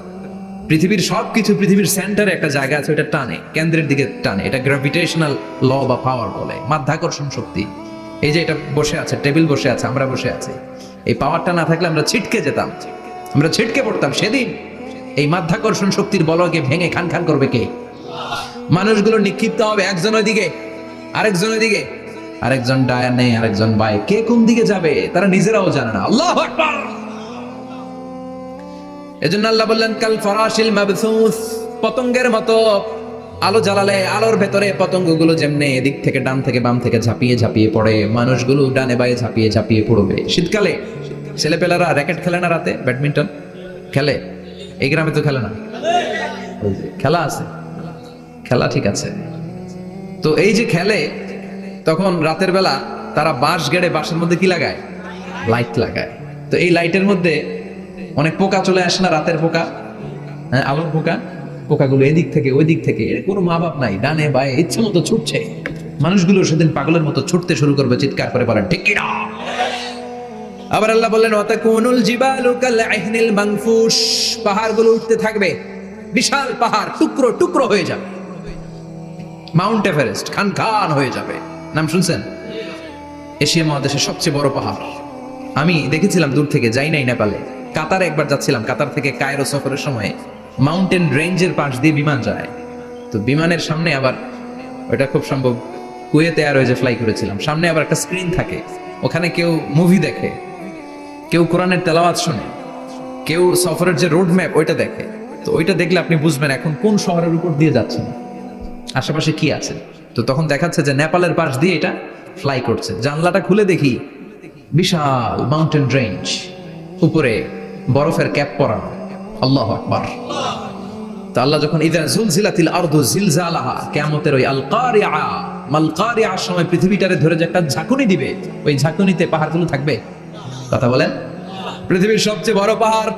পৃথিবীর সবকিছু, পৃথিবীর সেন্টারে একটা জায়গা আছে, ওটা টানে, কেন্দ্রের দিকে টানে। এটা গ্র্যাভিটেশনাল ল বা পাওয়ার বলে, মাধ্যাকর্ষণ শক্তি। এই যে এটা বসে আছে, টেবিল বসে আছে, আমরা বসে আছি, এই পাওয়ারটা না থাকলে আমরা ছিটকে যেতাম, আমরা ছিটকে পড়তাম। সেদিন এই মাধ্যাকর্ষণ শক্তির বলকে ভেঙে খান খান করবে কে? মানুষগুলো নিক্ষিপ্ত হবে, একজন ওইদিকে, আরেকজন ওইদিকে, আরেকজন ডায়ানে, আরেকজন বায়ে। কে কোন দিকে যাবে তারা নিজেরাও জানে না। আল্লাহু আকবার। এজন্য আল্লাহ বললেন কাল ফারাশিল মাবথুস। পতঙ্গের মতো আলো জ্বালালে আলোর ভেতরে পতঙ্গগুলো যেমনে এদিক থেকে ডান থেকে বাম থেকে ঝাঁপিয়ে ঝাঁপিয়ে পড়ে, মানুষগুলো ডানে বায়ে ঝাঁপিয়ে ঝাঁপিয়ে পড়বে। শীতকালে ছেলেপেলারা র্যাকেট খেলে না, রাতে ব্যাডমিন্টন খেলে। এই গ্রামে তো খেলে না, খেলা আছে, খেলা ঠিক আছে। তো এই যে খেলে, তখন রাতের বেলা তারা বাঁশ গেড়ে, বাঁশের মধ্যে কি লাগায়? লাইট লাগায়। তো এই লাইটের মধ্যে অনেক পোকা চলে আসে না, রাতের পোকা, হ্যাঁ আলোর পোকা। পোকাগুলো এদিক থেকে ওই দিক থেকে, কোনো মা বাপ নাই, ডানে বায়ে ইচ্ছে মতো ছুটছে। মানুষগুলো সেদিন পাগলের মতো ছুটতে শুরু করবে, চিৎকার করে বলেন ঠিক কিনা? আবার আল্লাহ বললেন ওয়াতাকুনুল জিবালু কাল ইহনিল মানফুশ। পাহাড়গুলো উঠতে থাকবে, বিশাল পাহাড় টুকরো টুকরো হয়ে যাবে। মাউন্ট এভারেস্ট খান খান হয়ে যাবে। নাম শুনছেন? এশিয়া মহাদেশের সবচেয়ে বড় পাহাড়। আমি দেখেছিলাম দূর থেকে, যাই নাই নেপালে। কাতারে একবার যাচ্ছিলাম, কাতার থেকে কায়রো সফরের সময় মাউন্টেন রেঞ্জের পাশ দিয়ে বিমান যায়। তো বিমানের সামনে আবার, ওটা খুব সম্ভব কুয়েতে এয়ারওয়েজে ফ্লাই করেছিলাম, সামনে আবার একটা স্ক্রিন থাকে। ওখানে কেউ মুভি দেখে, কেউ কোরআনের তেলাওয়াত শুনে, কেউ সফরের যে রোড ম্যাপ ওইটা দেখে। তো ওইটা দেখলে আপনি বুঝবেন এখন কোন শহরের উপর দিয়ে যাচ্ছেন, আশেপাশে কি আছে। তো তখন দেখাচ্ছে যে নেপালের পাশ দিয়ে এটা ফ্লাই করছে। জানলাটা খুলে দেখি বিশাল মাউন্টেন রেঞ্জ, উপরে বরফের ক্যাপ পরানো। আল্লাহু আকবার। তো আল্লাহ যখন ইযা যুলজিলাতিল আরদু জিলজালাহা, কিয়ামতের ওই আল কারিআ মাল কারিআর সময় পৃথিবীটারে ধরে যে একটা ঝাঁকুনি দিবে, ওই ঝাঁকুনিতে পাহাড়গুলো থাকবে। কথা বলেন। পৃথিবীর সবচেয়ে বড় পাহাড়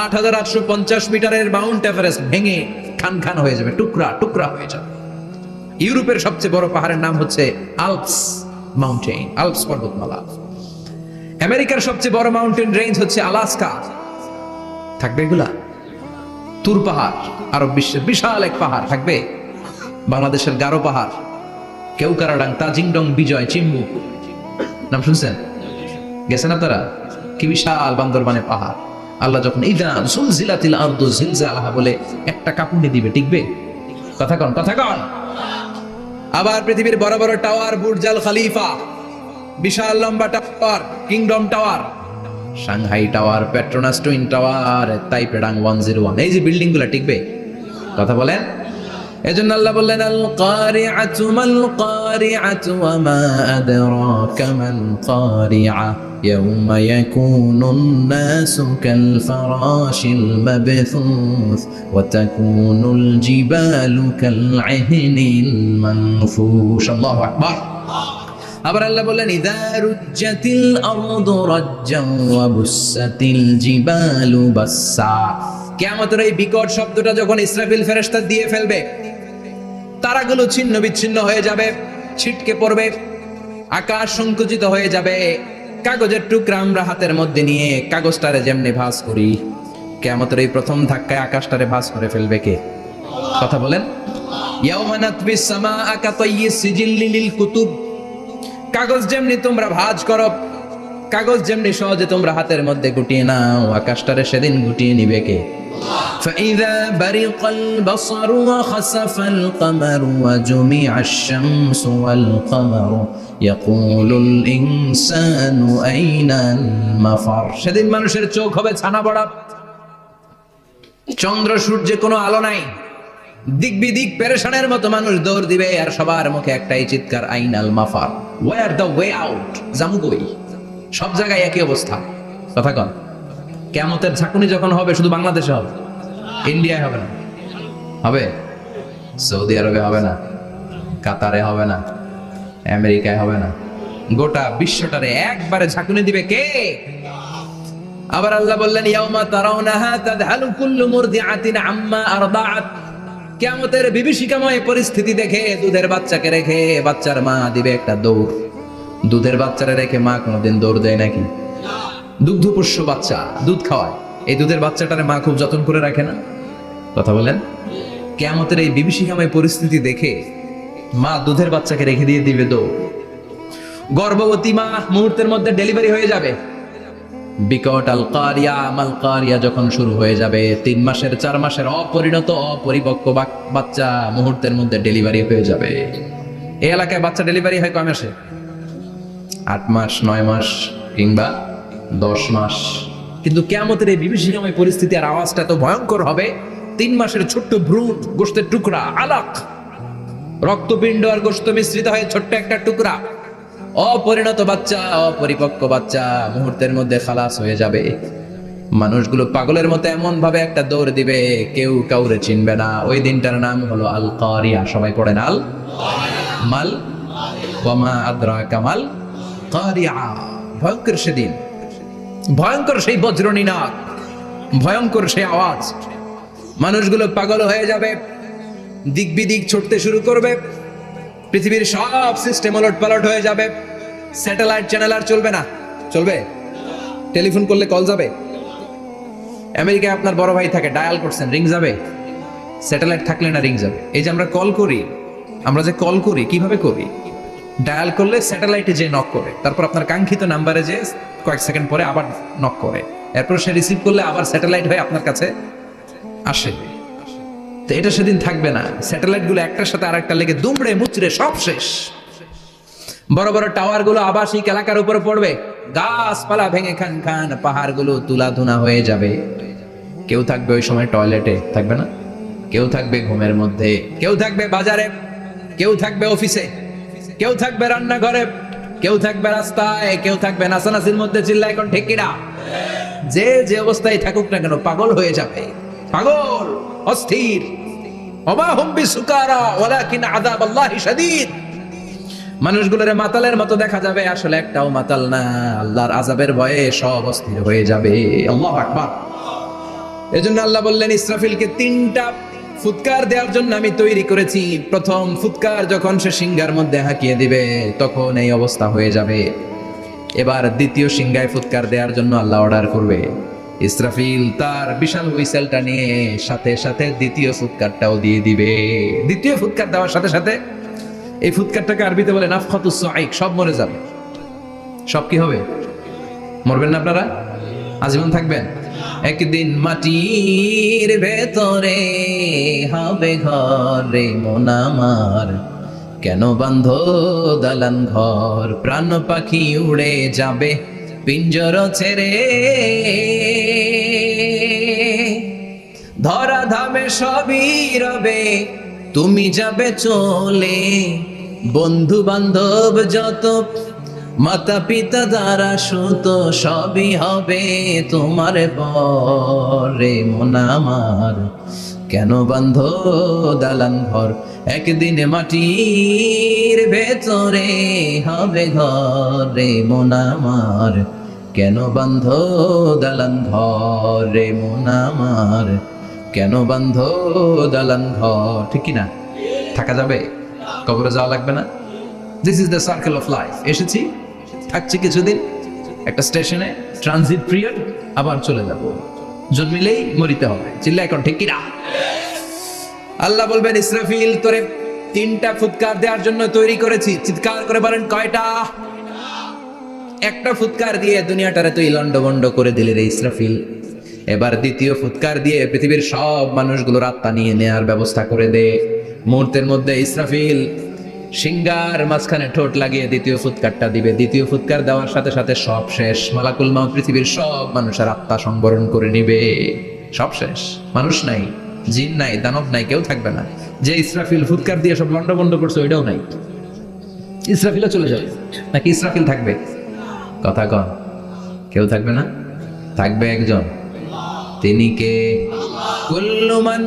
৮৮৫০ মিটারের মাউন্ট এভারেস্ট ভেঙে খান খান হয়ে যাবে, টুকরা টুকরা হয়ে যাবে। ইউরোপের সবচেয়ে বড় পাহাড়ের নাম হচ্ছে আল্পস মাউন্টেন, আল্পস পর্বতমালা। আমেরিকার সবচেয়ে বড় মাউন্টেন রেঞ্জ হচ্ছে আলাস্কা। থাকবে এগুলা? তুর পাহাড় আরব বিশ্বের বিশাল এক পাহাড় থাকবে। বাংলাদেশের গারো পাহাড়, কেউকারাডাং, তাজিংডং, বিজয়, চিম্বুক, নাম শুনছেন? গেছেন আপনারা? কি বিশাল বান্দরবানে পাহাড়। আল্লাহ যখন ইযা যুলজিলাতিল আরদু জিলজালাহা বলে একটা কাঁপুনি দিবে, টিকবে? কথা কন, কথা কন। আবার পৃথিবীর বড় বড় টাওয়ার, বুর্জ আল খলিফা, বিশাল লম্বা tower, kingdom tower, Shanghai tower, Petronas twin tower, তাইপেডাং 101, এই যে বিল্ডিং গুলা টিকবে? কথা বলেন। এজন্য আল্লাহ বললেন আল কারিআতু মাল কারিআতু ওয়া মা আদরাকা মাল কারিআ ইয়াউমা ইয়াকুনুন নাসু কাল ফারাশিল মাবথুস ওয়া তাকুনুল জিবালু কাল ইহনিল মানফুশ। আল্লাহু আকবার। আবার আল্লাহ বললেন ইযা রুজ্জাতিল আরদু রাজ্জান ওয়া বুসাতিল জিবালু বাসসা। কিয়ামতের এই বিকট শব্দটা যখন ইসরাফিল ফেরেশতা দিয়ে ফেলবে, তারাগুলো ছিন্ন বিচ্ছিন্ন হয়ে যাবে, ছিটকে পড়বে, আকাশ সংকুচিত হয়ে যাবে। কাগজের টুকরা আমরা হাতের মধ্যে নিয়ে কাগজটারে যেমনি ভাঁজ করি, কিয়ামতের এই প্রথম ধাক্কায় আকাশটারে ভাঁজ করে ফেলবে কে? কথা বলেন। ইয়াউমা নাতবিস সামাআ কাতাইয়িস সিজিল্লি লিল কুতুব। কাগজ যেমনি তোমরা ভাঁজ করো, কাগজ যেমনি সহজে তোমরা হাতের মধ্যে গুটিয়ে নাও, আকাশটারে সেদিন গুটিয়ে নিবে কে? فإذا برق البصر وخسف القمر وجمع الشمس والقمر يقول الإنسان أين المفر। সেদিন মানুষের চোখ হবে ছানা বড়া, চন্দ্র সূর্যে কোনো আলো নাই, দিক বিদিক পেরেশানের মতো মানুষ দৌড় দিবে, আর সবার মুখে একটাই চিৎকার, আইনাল মাফার, ওয়্যার দ্য ওয়ে আউট, জামুগই। সব জায়গায় একই অবস্থা। কথা কন। কিয়ামতের ঝাঁকুনি যখন হবে শুধু বাংলাদেশে হবে, ইন্ডিয়ায় হবে না, হবে সৌদি আরবে হবে না, কাতারে হবে না, আমেরিকায় হবে না, গোটা বিশ্বটারে একবারে ঝাঁকুনি দিবে কে? আবার আল্লাহ বললেন ইয়াউমা তারাউনাহা তাযহালু কুল্লু মুরদিআতিন আম্মা আরদাআত। কিয়ামতের বিভীষিকাময় পরিস্থিতি দেখে দুধের বাচ্চাকে রেখে বাচ্চার মা দিবে একটা দৌড়। দুধের বাচ্চারে রেখে মা কোনোদিন দৌড় দেয় নাকি? দুগ্ধপোষ্য বাচ্চা, দুধ খাওয়ায়, এই দুধের বাচ্চাটারে মা খুব যত্ন করে রাখে না? কথা বলেন। কিয়ামতের এই বিভীষিকাময় পরিস্থিতি দেখে মা দুধের বাচ্চাকে রেখে দিয়ে দিবে দৌড়। গর্ভবতী মা মুহূর্তের মধ্যে ডেলিভারি হয়ে যাবে। বিকট আল কারিয়া মাল কারিয়া যখন শুরু হয়ে যাবে, 3 মাসের 4 মাসের অপরিণত অপরিপক্ক বাচ্চা মুহূর্তের মধ্যে ডেলিভারি হয়ে যাবে। এই এলাকায় বাচ্চা ডেলিভারি হয় কয় মাসে? 8 মাস, 9 মাস কিংবা 10 মাস। কিন্তু কিয়ামতের এই বিভীষিকাময় পরিস্থিতি আর আওয়াজটা তো ভয়ঙ্কর হবে। 3 মাসের ছোট্ট ভ্রূণ, গোশতের টুকরা, আলাক, রক্তপিণ্ড আর গোশত মিশ্রিত হয়ে ছোট্ট একটা টুকরা, অপরিণত বাচ্চা, অপরিপক্ক বাচ্চা মুহূর্তের মধ্যে খালাস হয়ে যাবে। মানুষগুলো পাগলের মতো এমন ভাবে একটা দৌড় দিবে, কেউ কাউরে চিনবে না। ওই দিনটার নাম হলো আল কারিয়া। সবাই পড়েন আল মাল ওয়া মা আদরাকা মাল কারিয়া। ভয়ঙ্কর সেদিন, ভয়ঙ্কর সেই বজ্রনীনাদ, ভয়ঙ্কর সেই আওয়াজ। মানুষগুলো পাগল হয়ে যাবে, দিক বিদিক ছুটতে শুরু করবে, পৃথিবীর সব সিস্টেম ওলট পালট হয়ে যাবে। স্যাটেলাইট চ্যানেল আর চলবে না। চলবে? টেলিফোন করলে কল যাবে? আমেরিকায় আপনার বড় ভাই থাকে, ডায়াল করছেন, রিং যাবে? স্যাটেলাইট থাকলে না রিং যাবে? এই যে আমরা কল করি, আমরা যে কল করি কিভাবে করি? ডায়াল করলে স্যাটেলাইটে যে নক করে, তারপর আপনার কাঙ্ক্ষিত নাম্বারে যে কয়েক সেকেন্ড পরে আবার নক করে, এরপর সে রিসিভ করলে আবার স্যাটেলাইট হয়ে আপনার কাছে আসে। তো এটা সেদিন থাকবে না। স্যাটেলাইট গুলো একটার সাথে আরেকটা লেগে দুমড়ে মুচড়ে সব শেষ। বড় বড় টাওয়ার গুলো আবাসিক এলাকার উপরে পড়বে, গাছপালা ভেঙে খান খান, পাহাড় গুলো তুলাধুনা হয়ে যাবে। কেউ থাকবে ওই সময় টয়লেটে, থাকবে না? কেউ থাকবে ঘুমের মধ্যে, কেউ থাকবে বাজারে, কেউ থাকবে অফিসে, কেউ থাকবে রান্নাঘরে, কেউ থাকবে রাস্তায়, কেউ থাকবে নাচানাচির মধ্যে। চিল্লায় এখন ঠিক কিনা? যে যে অবস্থায় থাকুক না কেন পাগল হয়ে যাবে, পাগল, অস্থির। ওমা হুম বিসুকারা ওয়ালাকিন আযাবাল্লাহি শাদীদ। মানুষগুলোরে মাতালের মতো দেখা যাবে, আসলে একটাও মাতাল না। আল্লাহর আযাবের ভয়ে সব অস্থির হয়ে যাবে। আল্লাহু আকবার। এজন্য আল্লাহ বললেন ইসরাফিলকে 3টা ফুৎকার দেওয়ার জন্য আমি তৈরি করেছি। প্রথম ফুৎকার যখন সে সিংহার মধ্যে হাঁকিয়ে দিবে, তখন এই অবস্থা হয়ে যাবে। এবার দ্বিতীয় সিংহায় ফুৎকার দেওয়ার জন্য আল্লাহ অর্ডার করবে। ইসরাফিল তার বিশাল হুইসেলটা নিয়ে সাথে সাথে দ্বিতীয় ফুৎকারটাও দিয়ে দিবে। দ্বিতীয় ফুৎকার দেওয়ার সাথে সাথে, এই ফুৎকারটাকে আরবিতে বলে নাফখাতুস সাইক, সব মরে যাবে। সব কি হবে? মরবেন না আপনারা, আজীবন থাকবেন। একদিন মাটির ভেতরে হবে ঘরে মন আমার, কেন বান্ধ দালান ঘর, প্রাণ পাখি উড়ে যাবে পিঞ্জর ছেড়ে, ধরা ধামে সবই রবে তুমি যাবে চলে, বন্ধু বান্ধব যত, মাতা পিতা দ্বারা সুত, সবই হবে তোমার পরে। মন আমার কেন বান্ধ দালান ঘর, একদিন মাটির ভেতরে হবে ঘরে। মন আমার কেন বান্ধ দালান ঘরে, মন আমার কেন বান্ধ দালান ঘর। ঠিক কিনা? থাকা যাবে? কবরে যাওয়া লাগবে না? This is the circle of life. এসেছি, থাকছি কিছুদিন, একটা স্টেশনে ট্রানজিট পিরিয়ড, আবার চলে যাব। জন্মিলেই মরিতে হবে। চিল্লা এখন ঠিক কিনা? আল্লাহ বলবেন, ইসরাফিল তোরে 3টা ফুৎকার দেওয়ার জন্য তৈরি করেছি। চিৎকার করে বলেন, কয়টা? একটা ফুৎকার দিয়ে দুনিয়াটারে তুই লন্ডভন্ড করে দিলি রে ইসরাফিল। এবার 2য় ফুৎকার দিয়ে পৃথিবীর সব মানুষগুলোর আত্মা নিয়ে নেয়ার ব্যবস্থা করে দে। মুহূর্তের মধ্যে ইসরাফিল সিংগার মাঝখানে ঠোঁট লাগিয়ে 2য় ফুৎকারটা দিবে। 2য় ফুৎকার দেওয়ার সাথে সাথে সব শেষ। মালাকুল মাউত পৃথিবীর সব মানুষের আত্মা সংবরণ করে নিবে। সব শেষ, মানুষ নাই, জিন নাই, দানব নাই, কেউ থাকবে না। যে ইসরাফিল ফুৎকার দিয়ে সব লন্ডভন্ড করছে ওইটাও নাই। ইসরাফিলও চলে যাবে, নাকি ইসরাফিল থাকবে? কথা কন, কেউ থাকবে না? থাকবে একজন, তিনি কে? কুল্লু মান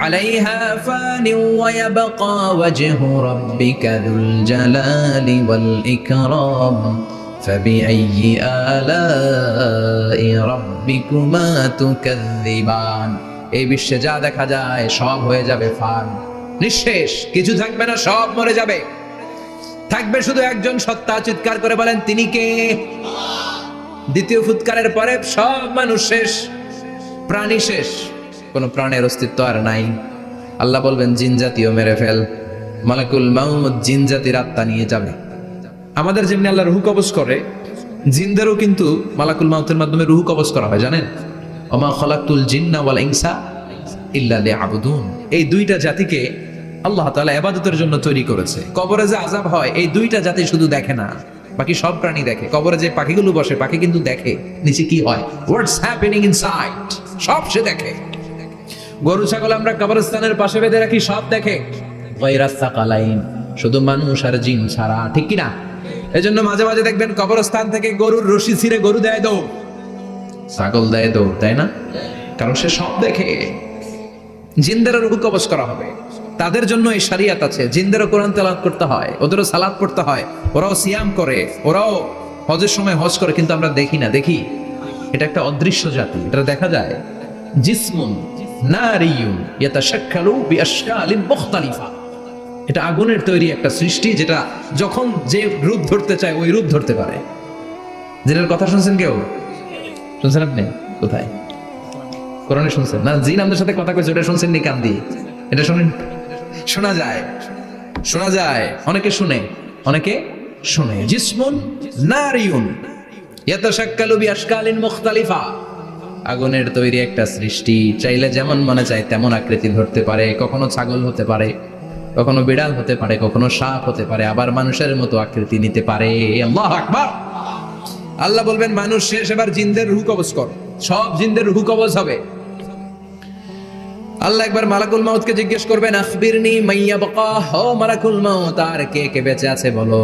আলাইহা ফানি ওয়া ইয়াবকা ওয়াজহু রাব্বিকা যুল জালালি ওয়াল ইকরাম ফাবিআইয়ি আলাই রাব্বিকুমা তুকাযযিবান। এই বিশ্বে যা দেখা যায় সব হয়ে যাবে ফান, নিঃশেষ, কিছু থাকবে না, সব মরে যাবে। থাকবে শুধু একজন সত্তা। চিৎকার করে বলেন, তিনি কে? 2য় ফুৎকারের পরে সব মানুষ শেষ, প্রাণী শেষ, কোনো প্রাণের অস্তিত্ব আর নাই। আল্লাহ বলবেন, জিন জাতিও মেরে ফেল। মালাকুল মাউত জিন জাতির আত্মা নিয়ে যাবে। আমাদের যেমনি আল্লাহ রুহ কবজ করে, জিনদেরও কিন্তু মালাকুল মাউতের মাধ্যমে রুহ কবজ করা হয়, জানেন? ওমা খলাকতুল জিন্না ওয়াল ইনসা ইল্লা লিয়াবুদুন। এই 2টা জাতিকে আল্লাহ তাআলা ইবাদতের জন্য তৈরি করেছে। কবরে যে আযাব হয়, এই 2টা জাতি শুধু দেখে না, বাকি সব প্রাণী দেখে। কবরে যে পাখিগুলো বসে, পাখি কিন্তু দেখে নিচে কি হয়, হোয়াটস হ্যাপেনিং ইনসাইড, সব সে দেখে। গরু ছাগল আমরা কবরস্থানের পাশে বেঁধে রাখি, সব দেখে। গায়রাস সাকালাইন, শুধু মানুষ আর জিন ছাড়া। ঠিক কি না? এজন্য মাঝে মাঝে দেখবেন কবরস্থান থেকে গরুর রশি ছিঁড়ে গরু দেয় দৌড়, ছাগল দেয় দৌড়, তাই না? কারণ সে সব দেখে। জিনদেরও রূহ কবজ করা হবে, তাদের জন্য এই শরিয়ত আছে। জিনদেরও কোরআন তেলাওয়াত করতে হয়, ওদেরও সালাত পড়তে হয়, ওরাও সিয়াম করে, ওরাও হজের সময় হজ করে, কিন্তু আমরা দেখি না। দেখি, এটা একটা অদৃশ্য জাতি, এটা দেখা যায়। জিসমুন নারিয়ুন ইয়াতাশাক্কালু বিআশকালিন মুখতালিফা। এটা আগুনের তৈরি একটা সৃষ্টি, যেটা যখন যে রূপ ধরতে চায় ওই রূপ ধরতে পারে। জিনের কথা শুনছেন কেউ? শুনছেন আপনি? কোথায়? কোরআনে শুনছেন না? জিন আমাদের সাথে কথা কইছে, ওটা শুনছেন নি কান দিয়ে? এটা শুনেন, শোনা যায়, শোনা যায়। অনেকে শুনে, অনেকে শুনে। জিসমুন নারিয়ুন ইয়াতাশাক্কালু বিআশকালিন মুখতালিফা। আগুনের তৈরি একটা সৃষ্টি, চাইলে যেমন মনে চায় তেমন আকৃতি ধরতে পারে। কখনো ছাগল হতে পারে, কখনো বিড়াল হতে পারে, কখনো সাপ হতে পারে, আবার মানুষের মতো আকৃতি নিতে পারে। আল্লাহু আকবার। আল্লাহ বলবেন, মানুষ শেষ, এবার জিনদের রূহ কবজ কর। সব জিনদের রূহ কবজ হবে। আল্লাহ একবার মালাকুল মাউতকে জিজ্ঞেস করবেন, আখবিরনি মাইয়া বাকা, ও মালাকুল মাউত, আর কে কে বেঁচে আছে বলো।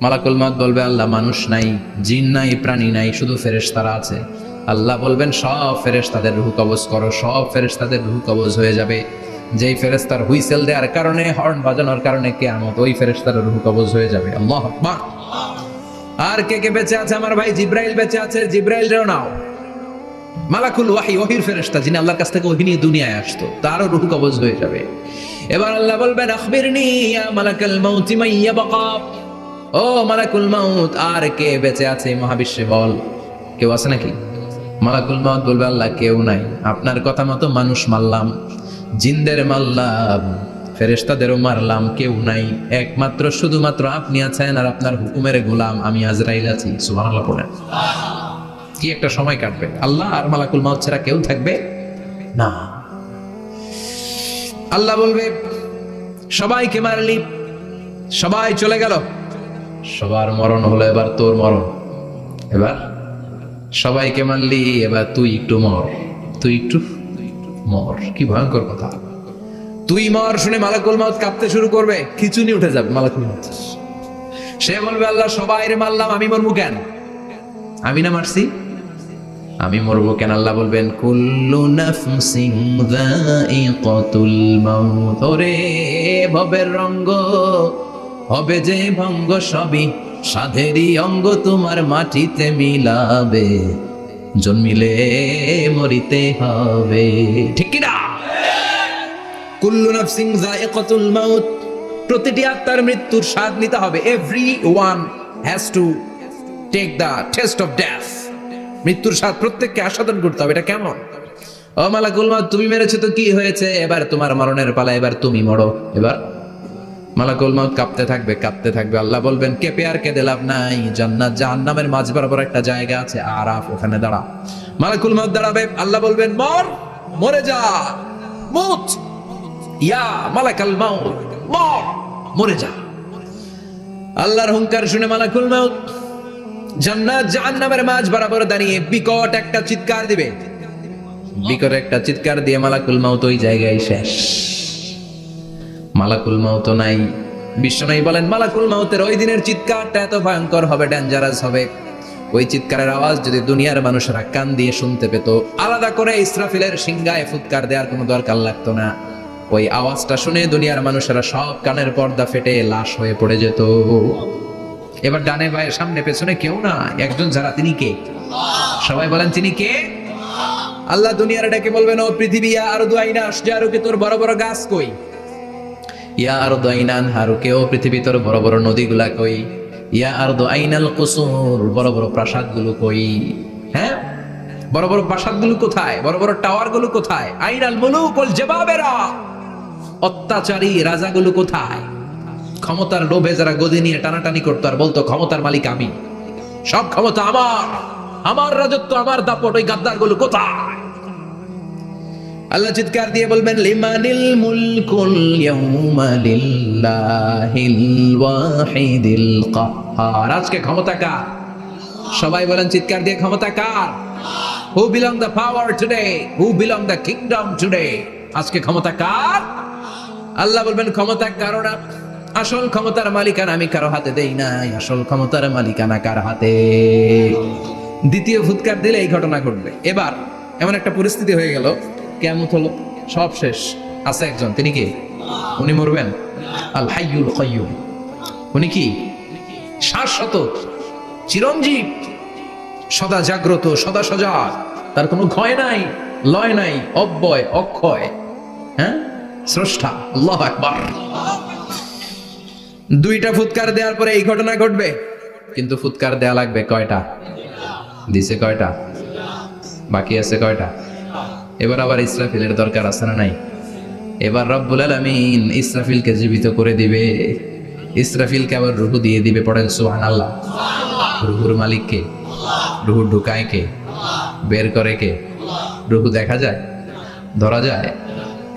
মালাকুল মাউত বলবে, আল্লাহ মানুষ নাই, জিন নাই, প্রাণী নাই, শুধু ফেরেশতারা আছে। আল্লাহ বলবেন, সব ফেরেশতাদের রূহ কবজ করো। সব ফেরেশতাদের রূহ কবজ হয়ে যাবে। যেই ফেরেশতার হুইসেল দেওয়ার কারণে, হর্ন বাজানোর কারণে কিয়ামত, ওই ফেরেশতার রূহ কবজ হয়ে যাবে। আল্লাহু আকবার। আর কে কে বেঁচে আছে? আমার ভাই জিব্রাইল বেঁচে আছে, জিব্রাইলও নাও। মালাকুল ওয়াহি, ওহির ফেরেশতা, যিনি আল্লাহর কাছ থেকে ওহী নিয়ে দুনিয়ায় আসতো, তারও রূহ কবজ হয়ে যাবে। এবার আল্লাহ বলবেন, আখবিরনি ইয়া মালাকাল মাউত মান ইয়াবকা, ও মালাকুল মাউত, আর কে বেঁচে আছে মহাবিশ্বে বল। কেউ আছে নাকি? মালাকুল মাউত বলবে, আল্লাহ কেউ নাই। আপনার কথা মতো মানুষ মারলাম, জিনদের মারলাম, ফেরেশতাদেরও মারলাম, কেউ নাই। একমাত্র শুধুমাত্র আপনি আছেন, আর আপনার হুকুমের গোলাম আমি আজরাইল আছি। সুবহানাল্লাহ পড়েন। কি একটা সময় কাটবে। আল্লাহ আর মালাকুল মাউত ছাড়া কেউ থাকবে না। আল্লাহ বলবে, সবাইকে মারলি, সবাই চলে গেল, সবার মরণ হলো, এবার তোর মরণ। এবার সবাইকে মারলি, এবার তুই একটু মর, তুই একটু মর। কি ভয়ঙ্কর কথা। তুই মর শুনে মালাকুল মাউত কাঁপতে শুরু করবে, খিচুনি উঠে যাবে মালাকুল মাউত। সে বলবে আল্লাহ সবাই রে মারলাম, আমি মরবো কেন? আমি না মারছি, আমি মরবো কেন? আল্লাহ বলবেন কুল্লু নাফসিন যায়িকাতুল মাউত। ওরে ভবের রঙ্গ, হবে যে ভঙ্গ সবই সাধেরই অঙ্গ, তোমার মাটিতে মিলাবে, জন্মিলে মরিতে হবে। ঠিক কি না? কুল্লু নাফসিন যায়িকাতুল মাউত, প্রতিটি আত্মার মৃত্যুর স্বাদ নিতে হবে। Everyone has to take the test of death. মৃত্যুর স্বাদ প্রত্যেককে আস্বাদন করতে হবে। এটা কেমন? ও মালাকুল মাউত, তুমি মেরেছো তো কি হয়েছে, এবার তোমার মরণের পালা, এবার তুমি মরো। এবার মালাকুল মাউত কাঁপতে থাকবে, কাঁপতে থাকবে। আল্লাহ বলবেন কেঁপে আর কেঁদে লাভ নাই, জান্নাত জাহান্নামের মাঝ বরাবর একটা জায়গা আছে, আরাফ, ওখানে দাঁড়া। মালাকুল মাউত দাঁড়াবে, আল্লাহ বলবেন মর, মরে যা, মুত ইয়া মালাকাল মাউত, মর, মরে যা। আল্লাহর হুঙ্কার শুনে মালাকুল মাউত জান্নাত জাহান্নামের মাঝ বরাবর দাঁড়িয়ে বিকট একটা চিৎকার দিবে। বিকট একটা চিৎকার দিয়ে মালাকুল মাউত ওই জায়গায় শেষ। মালাকুল মাউত নাই। বিশ্বনবী বলেন মালাকুল মাউতের ওই দিনের চিৎকারটা এত ভয়ঙ্কর হবে, ডেঞ্জারাস হবে। ওই চিৎকারের আওয়াজ যদি দুনিয়ার মানুষেরা কান দিয়ে শুনতে পেত, আলাদা করে ইসরাফিলের সিংহায় ফুৎকার দেওয়ার কোনো দরকার লাগতো না। ওই আওয়াজটা শুনে দুনিয়ার মানুষেরা সব কানের পর্দা ফেটে লাশ হয়ে পড়ে যেত। এবার ডানে বায়ে সামনে পেছনে কেউ না, একজন যারা, তিনি কে? সবাই বলেন তিনি কে? আল্লাহ দুনিয়ার ডেকে বলবেন ও পৃথিবী, ইয়া আরদু আইনা আশজারুকে, তোর বড় বড় গাছ কই? ইয়া আরদু আইনা আনহারুকে, ও পৃথিবী তোর বড় বড় নদীগুলা কই? ইয়া আরদু আইনাল কুসুর, বড় বড় প্রাসাদগুলো কই? হ্যাঁ, বড় বড় প্রাসাদগুলো কোথায়? বড় বড় টাওয়ারগুলো কোথায়? আইনাল মুলুক ওয়াল জাবাবেরা, অত্যাচারী রাজাগুলো কোথায়? ক্ষমতার লোভে যারা গদি নিয়ে টানাটানি করতো আর বলতো ক্ষমতার মালিক আমি, সব ক্ষমতা আমার, আমার রাজত্ব, আমার দাপট, ওই গাদ্দারগুলো কোথায়? আল্লাহ চিৎকার দিয়ে বলবেন লিমানিল মুলকুল ইয়াউমা লিল্লাহিল ওয়াহিদিল কাহ্হার। আজকে ক্ষমতা কার? সবাই বলেন চিৎকার দিয়ে, ক্ষমতা কার? Who belong the power today, who belong the kingdom today? আজকে ক্ষমতা কার? আল্লাহ বলবেন ক্ষমতা কারো না, আসল ক্ষমতার মালিকানা আমি কারো হাতে দেই নাই, আসল ক্ষমতার মালিকানা কার হাতে? দ্বিতীয় ফুৎকার দিলে এই ঘটনা ঘটবে। এবার এমন একটা পরিস্থিতি হয়ে গেল, কিয়ামত হলো, সব শেষ। আছে একজন, তিনি কি? উনি মরবেন, আল হাইয়ুল কাইয়ুম। উনি কি? শাশ্বত, চিরঞ্জীব, সদা জাগ্রত, সদা সজাগ, তার কোনো ক্ষয় নাই, লয় নাই, অব্যয়, অক্ষয়। হ্যাঁ, স্রষ্টা, আল্লাহু আকবার। দুইটা ফুৎকার দেওয়ার পরে এই ঘটনা ঘটবে, কিন্তু ফুৎকার দেয়া লাগবে কয়টা? দিছে কয়টা? বাকি আছে কয়টা? এবার আবার ইসরাফিলের দরকার আছে না নাই? এবার রব্বুল আলামিন ইসরাফিলকে জীবিত করে দিবে। ইসরাফিলকে আবার রূহ দিয়ে দিবে। পড়েন সুবহানাল্লাহ। রূহুর মালিক কে? রূহ ঢুকায় কে? বের করে কে? রূহ দেখা যায়, ধরা যায়?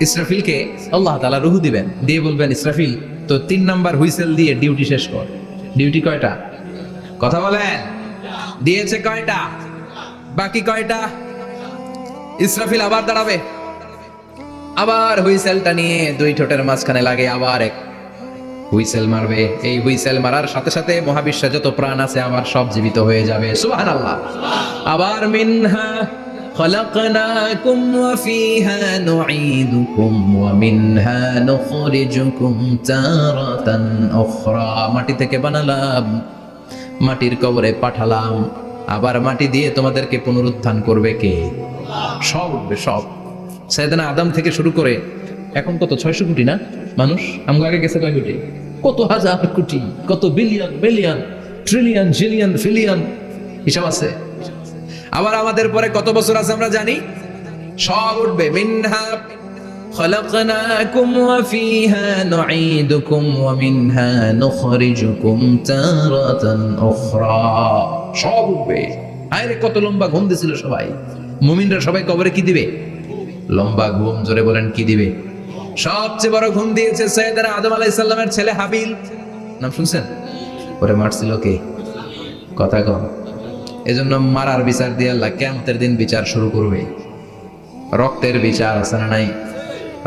ইসরাফিলকে আল্লাহ তাআলা রূহ দিবেন, দিয়ে বলবেন ইসরাফিল তো 3 নাম্বার হুইসেল দিয়ে ডিউটি শেষ কর। ডিউটি কয়টা? কথা বলেন, দিয়েছে কয়টা? বাকি কয়টা? ইসরাফিল আবার দাঁড়াবে, আবার হুইসেলটা নিয়ে দুই ঠোঁটের মাঝখানে লাগে আবার এক হুইসেল মারবে। এই হুইসেল মারার সাথে সাথে মহাবিশ্বে যত প্রাণ আছে আবার সব জীবিত হয়ে যাবে। সুবহানাল্লাহ। আবার মিনহা খলাকনাকুম ওয়া ফিহা নুঈদুকুম ওয়া মিনহা নুখরিজুকুম তারাতান উখরা। মাটি থেকে বানালাম, মাটির কবরে পাঠালাম, আবার মাটি দিয়ে তোমাদেরকে পুনরুত্থান করবে কে? সব উঠবে, সব। সাইয়েদনা আদম থেকে শুরু করে এখন কত 600 কোটি না মানুষ? আমগো আগে গেছে কয় কোটি? কত হাজার কোটি, কত billion, million, trillion, zillion, pillion, হিসাব আছে। আবার আমাদের পরে কত বছর আছে আমরা জানি? সব উঠবে। মিনহা খলাকনাকুম ওয়া ফিহা নুঈদুকুম ওয়া মিনহা নুখরিজুকুম তারাতান উখরা। সব উঠবে। আরে কত লম্বা ঘুম দিছিল সবাই। মুমিনরা সবাই কবরে কি দিবে? লম্বা ঘুম। জোরে বলেন কি দিবে? সবচেয়ে বড় ঘুম দিয়েছে সাইয়েদনা আদম আলাইহিস সালামের ছেলে হাবিল। নাম শুনছেন? পরে মারছিল কে? কথা কম। এজন্য মারার বিচার দিয়ে আল্লাহ কিয়ামতের দিন বিচার শুরু করবে। রক্তের বিচার আছে না নাই?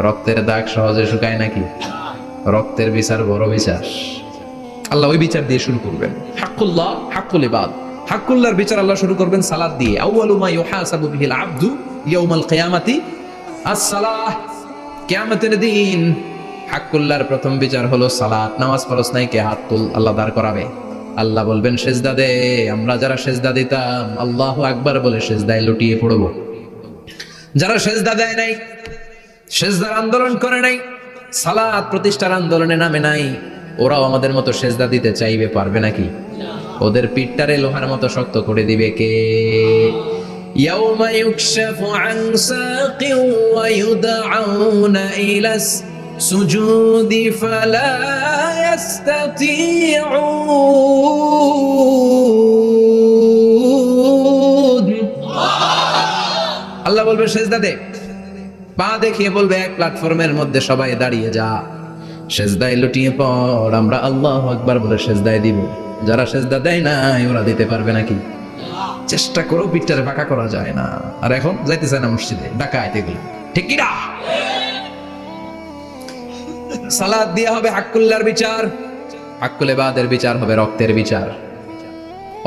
রক্তের দাগ সহজে শুকায় নাকি? রক্তের বিচার বড় বিচার। আল্লাহ ওই বিচার দিয়ে শুরু করবেন। হাক্কুল্লাহ হাক্কুল ইবাদ, হাক্কুল্লাহর বিচার আল্লাহ শুরু করবেন সালাত দিয়ে। আউয়ালু মা ইউহাসাবু বিহিল আবদু ইয়াউমাল কিয়ামাতি আস-সালাহ। কিয়ামতের দিন হাক্কুল্লাহর প্রথম বিচার হলো সালাত। নামাজ পড়ছ নাই, কে হাত তুল, আল্লাহ দাঁড় করাবে। আল্লাহ বলবেন সেজদা দে। আমরা যারা সেজদা দিতাম আল্লাহু আকবার বলে সেজদায় লুটিয়ে পড়ব। যারা সেজদা দেয় নাই, সেজদার আন্দোলন করে নাই, সালাত প্রতিষ্ঠার আন্দোলনে নামে নাই, ওরাও আমাদের মতো সেজদা দিতে চাইবে, পারবে নাকি? ওদের পিঠটারে লোহার মতো শক্ত করে দিবে কে? ইয়াউমা ইউকশাফু আন সাকিন ওয়া ইউদআউনা ইলাস সুজুদি ফালা ইস্তাতিউন। আল্লাহ বলবে সেজদা দে, পা দেখিয়ে বলবে এক প্ল্যাটফর্মের মধ্যে সবাই দাঁড়িয়ে যা, সেজদায় লুটিয়ে পড়। আমরা আল্লাহু আকবার বলে সেজদায় দিব। যারা সেজদা দেয় নাই ওরা দিতে পারবে নাকি? চেষ্টা করো, পিঠটারে বাঁকা করা যায় না। আর এখন যাইতে চায় না মসজিদে, ডাকায় এগুলো, ঠিক কি না? সালাত দিয়া হবে হাক্কুল্লাহর বিচার, হাক্কুল ইবাদের বিচার হবে রক্তের বিচার।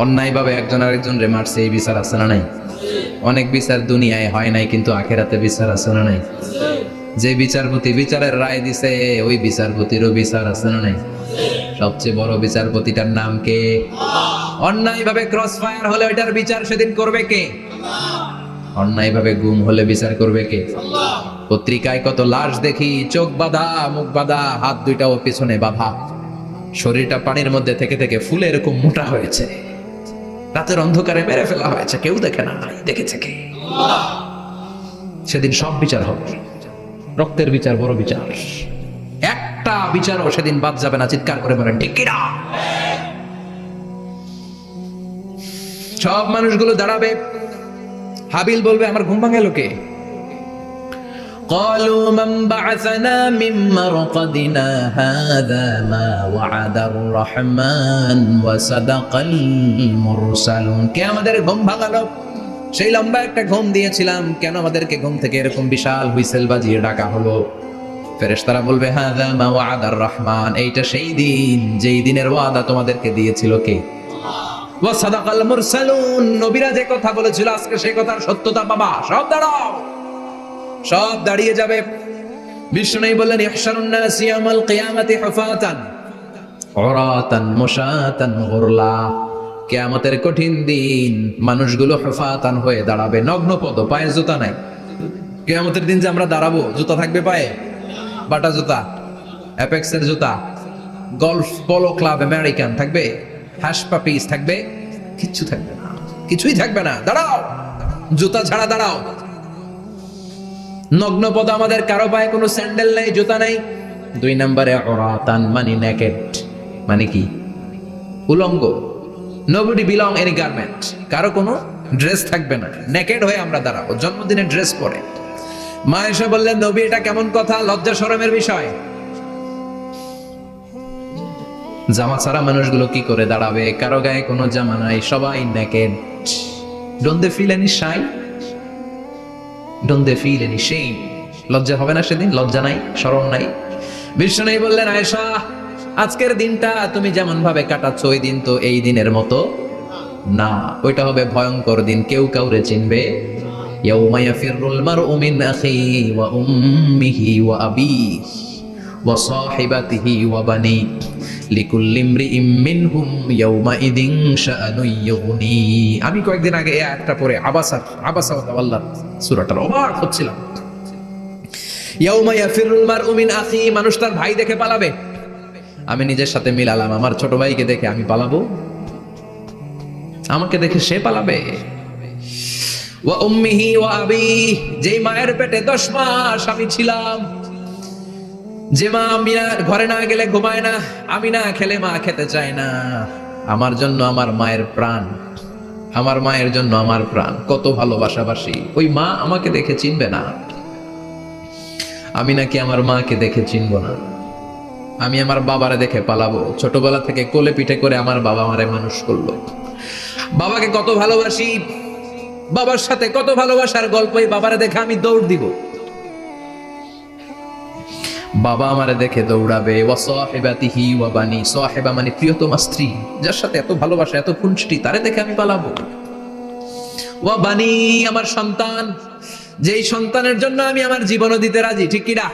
অন্যায় ভাবে একজন আরেকজন রে মারছে, এই বিচার আছে না নাই? অনেক বিচার দুনিয়ায় হয় নাই, কিন্তু আখিরাতে বিচার আছে না নাই? যে বিচারপতি বিচারের রায় দিছে ওই বিচারপতিরও বিচার আছে না নাই? সবচেয়ে বড় বিচারপতিটার নাম কে? অন্যায় ভাবে ক্রস ফায়ার হলে ওইটার বিচার সেদিন করবে কে? অন্যায় ভাবে গুম হলে বিচার করবে কে? পত্রিকায় কত লাশ দেখি, চোখ বাঁধা, মুখ বাঁধা, হাত দুইটাও পিছনে বাঁধা, শরীরটা পানির মধ্যে থেকে থেকে ফুলে এরকম মোটা হয়েছে, রাতের অন্ধকারে মেরে ফেলা হয়েছে, কেউ দেখে না, দেখেছে কে? সেদিন সব বিচার হবে, রক্তের বিচার বড় বিচার। একটা বিচারও সেদিন বাদ যাবে না। চিৎকার করে বলেন ঠিক কিনা? সব মানুষগুলো দাঁড়াবে। হাবিল বলবে আমার ঘুম ভাঙাল কে? قالوا من بعثنا من مرقدنا هذا ما وعد الرحمن وصدق المرسلون। কে আমাদের ঘুম ভাঙালো? সেই লম্বা একটা ঘুম দিয়েছিলাম, কেন আমাদেরকে ঘুম থেকে এরকম বিশাল হুইসেল বাজিয়ে ডাকা হলো? ফেরেশতারা বলবে হাযা মা ওয়া'দার রহমান, এইটা সেই দিন যেই দিনের ওয়াদা তোমাদেরকে দিয়েছিল কে? ওয়া সাদাকাল মুরসালুন, নবীরা যে কথা বলেছিল আজকে সেই কথার সত্যতা পাবা। সব দাঁড়াও, সব দাঁড়িয়ে যাবে। বিষ্ণু বললেন ইহশারুন নাস ইয়াউমাল কিয়ামাতি হুফাতান উরাতান মুশাতান গুরলা। কিয়ামতের কঠিন দিন মানুষগুলো হুফাতান হয়ে দাঁড়াবে, নগ্ন পদ, পায়ে জুতা নাই। কিয়ামতের দিন যে আমরা দাঁড়াবো, জুতা থাকবে পায়ে? বাটা জুতা, অ্যাপেক্সের জুতা, গলফ পোলো ক্লাব আমেরিকান থাকবে? হ্যাশ পাপিস থাকবে? কিচ্ছু থাকবে না, কিছুই থাকবে না। দাঁড়াও, জুতা ছাড়া দাঁড়াও। নগ্ন পদ আমাদের, কারো পায়ে কোনো স্যান্ডেল নেই, জুতা নেই। 2 নম্বরে উরাতান মানে নেকেড, মানে কি? উলঙ্গ। নোবডি বিলং এনি গার্মেন্ট, কারো কোনো ড্রেস থাকবে না, নেকেড হয়ে আমরা দাঁড়াবো, জন্মদিনের ড্রেস পরে। মা এসে বললেন নবী এটা কেমন কথা, লজ্জা শরমের বিষয়। জামা ছাড়া মানুষগুলো কি করে দাঁড়াবে? কারো গায়ে কোনো জামা নাই, সবাই naked. Don't they feel any shy? Don't they feel any shame? লজ্জা হবে না সেদিন? লজ্জা নাই, শরম নাই? বিষ্ণু বললেন আয়েশা আজকের দিনটা তুমি যেমন ভাবে কাটাচ্ছ ওই দিন তো এই দিনের মতো না, ওইটা হবে ভয়ঙ্কর দিন, কেউ কাউরে চিনবে। ইয়াউমা ইয়াফিরুল মারউ মিন আখিহি ওয়া উম্মিহি ওয়া আবিহি ওয়া সাহিবাতিহি ওয়া বানি লিকুল্লি ইমরিইম মিনহুম ইয়াউমাইদিন শাআনুন ইউগনি। আমি কয়েকদিন আগে এই আয়াতটা পড়ে আবাসা ওয়া তাওয়াল্লা সূরাটার অবাক হচ্ছিলাম। ইয়াউমা ইয়াফিরুল মারউ মিন আখিহি, মানুষ তার ভাই দেখে পালাবে। আমি নিজের সাথে মিলালাম, আমার ছোট ভাইকে দেখে আমি পালাবো? আমাকে দেখে সে পালাবে? ওয়া উম্মিহি ওয়া আবিহি, যেই মায়ের পেটে 10 মাস আমি ছিলাম, যে মা আমি ঘরে না গেলে ঘুমায় না, আমি না খেলে মা খেতে চায় না, আমার জন্য আমার মায়ের প্রাণ, আমার মায়ের জন্য আমার প্রাণ, কত ভালোবাসাবাসি। ওই মা আমাকে দেখে চিনবে না, আমি নাকি আমার মাকে দেখে চিনব না। আমি আমার বাবারে দেখে পালাবো। ছোটবেলা থেকে কোলে পিঠে করে আমার বাবা আমারে মানুষ করলো। বাবাকে কত ভালোবাসি, বাবার সাথে কত ভালোবাসার গল্প, এই বাবারে দেখে আমি দৌড় দিব। বাবা আমারে দেখে দৌড়াবে, ওয়া সাহিবাতিহি ওয়া বানি, সাহিবা মানে প্রিয়তমা স্ত্রী, যার সাথে এত ভালোবাসা এত খুনষ্টি, তারে দেখে আমি পালাবো। ওয়া বানি, আমার সন্তান, যেই সন্তানের জন্য আমি আমার জীবনও দিতে রাজি, ঠিক কি না?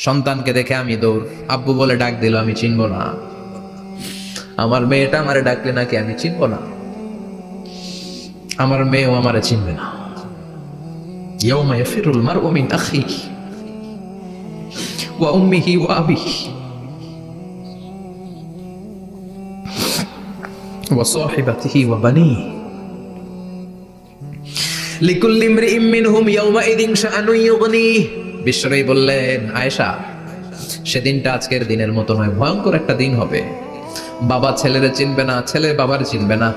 সন্তানকে দেখে আমি দৌড়, আব্বু বলে ডাক দিল আমি চিনব না, আমার মেয়েটা আমারে ডাকলে নাকি আমি চিনব না, আমার মেয়েও আমারে চিনবে না। ইয়াউমা ইয়াফিরুল মারউ মিন আখিহি ওয়া উম্মিহি ওয়া আবিহি ওয়া সাহিবাতিহি ওয়া বানিহি লিকুল্লি ইমরিইম মিনহুম ইয়াউমাইযিন শাআনুন ইউগনিহি। বিশ্বনবী বললেন, আয়েশা, সেদিনটা আজকের দিনের মতো নয়, ভয়ঙ্কর একটা দিন হবে। বাবা ছেলেরে চিনবে না, ছেলে বাবার চিনবে না,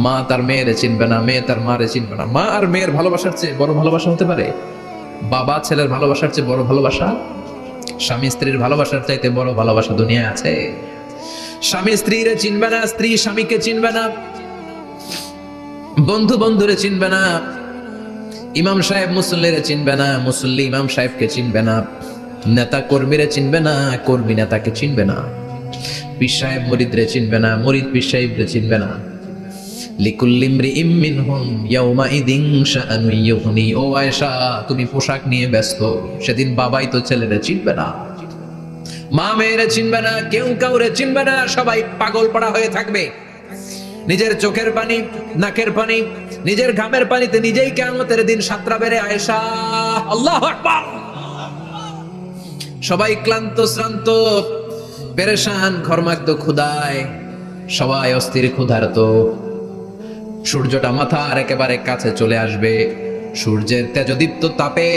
মা তার মেয়েরে চিনবে না, মেয়ে তার মারে চিনবে না। মা আর মেয়ের ভালোবাসার চেয়ে বড় ভালোবাসা হতে পারে? বাবা ছেলের ভালোবাসার চেয়ে বড় ভালোবাসা? স্বামী স্ত্রীর ভালোবাসার চাইতে বড় ভালোবাসা দুনিয়ায় আছে? স্বামী স্ত্রীরে চিনবে না, স্ত্রী স্বামীকে চিনবে না, বন্ধু বন্ধুরে চিনবে না, ইমাম সাহেব মুসল্লিরে চিনবে না, মুসল্লি ইমাম সাহেবকে চিনবে না, নেতা কর্মীরে চিনবে না, কর্মী নেতাকে চিনবে না, পীর সাহেব মুরিদরে চিনবে না, মুরিদ পীর সাহেবরে চিনবে না। লিকুল্লি ইমরিইম মিনহুম ইয়াউমাইযিন শাআনুন ইউগনি। ও আয়েশা, তুমি পোশাক নিয়ে ব্যস্ত, সেদিন বাবাই তো ছেলেরে চিনবে না, মা মেয়েরে চিনবে না, কেউ কাউরে চিনবে না, সবাই পাগল পাড়া হয়ে থাকবে। নিজের চোখের পানি, নাকের পানি, নিজের ঘামের পানিতে নিজেই কিয়ামতের দিন সাতরা বেড়ে আয়েশা, আল্লাহু আকবার। সবাই ক্লান্ত শ্রান্ত পেরেশান, ঘর্মাক্ত ক্ষুধায়, সবাই অস্থির ক্ষুধার্ত। সূর্যটা মাথার একেবারে কাছে চলে আসবে, সূর্যের তেজদীপ্ত তাপে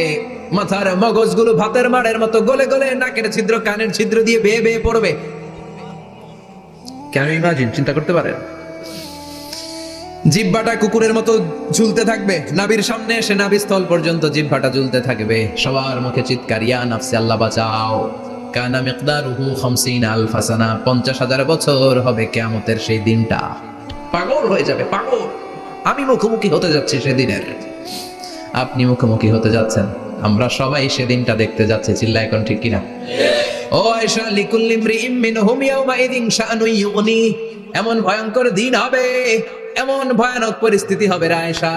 মাথার মগজগুলো ভাতের মাড়ের মতো গলে গলে নাকের ছিদ্র কানের ছিদ্র দিয়ে বেয়ে বেয়ে পড়বে। কেন ইমাজিন, চিন্তা করতে পারেন? জিহ্বাটা কুকুরের মতো ঝুলতে থাকবে, নাভির সামনে এসে নাভিস্থল পর্যন্ত জিহ্বাটা ঝুলতে থাকবে। সবার মুখে চিৎকার, ইয়া নাফসি, আল্লাহ বাঁচাও। কানা মিকদারুহু 50,000 সানা, 50,000 বছর হবে কিয়ামতের সেই দিনটা। পাগল হয়ে যাবে, পাগল। আমি মুখোমুখি হতে যাচ্ছি সেদিনের, আপনি মুখোমুখি হতে যাচ্ছেন, আমরা সবাই সেদিনটা দেখতে যাচ্ছি। চিল্লা এখন ঠিক কিনা? ও আয়েশা, লিকুল্লি ইমরিইম মিনহুম ইয়াউমাইযিন শাআনুন ইউগনি। এমন ভয়ঙ্কর দিন হবে, এমন ভয়ানক পরিস্থিতি হবে রে আয়েশা,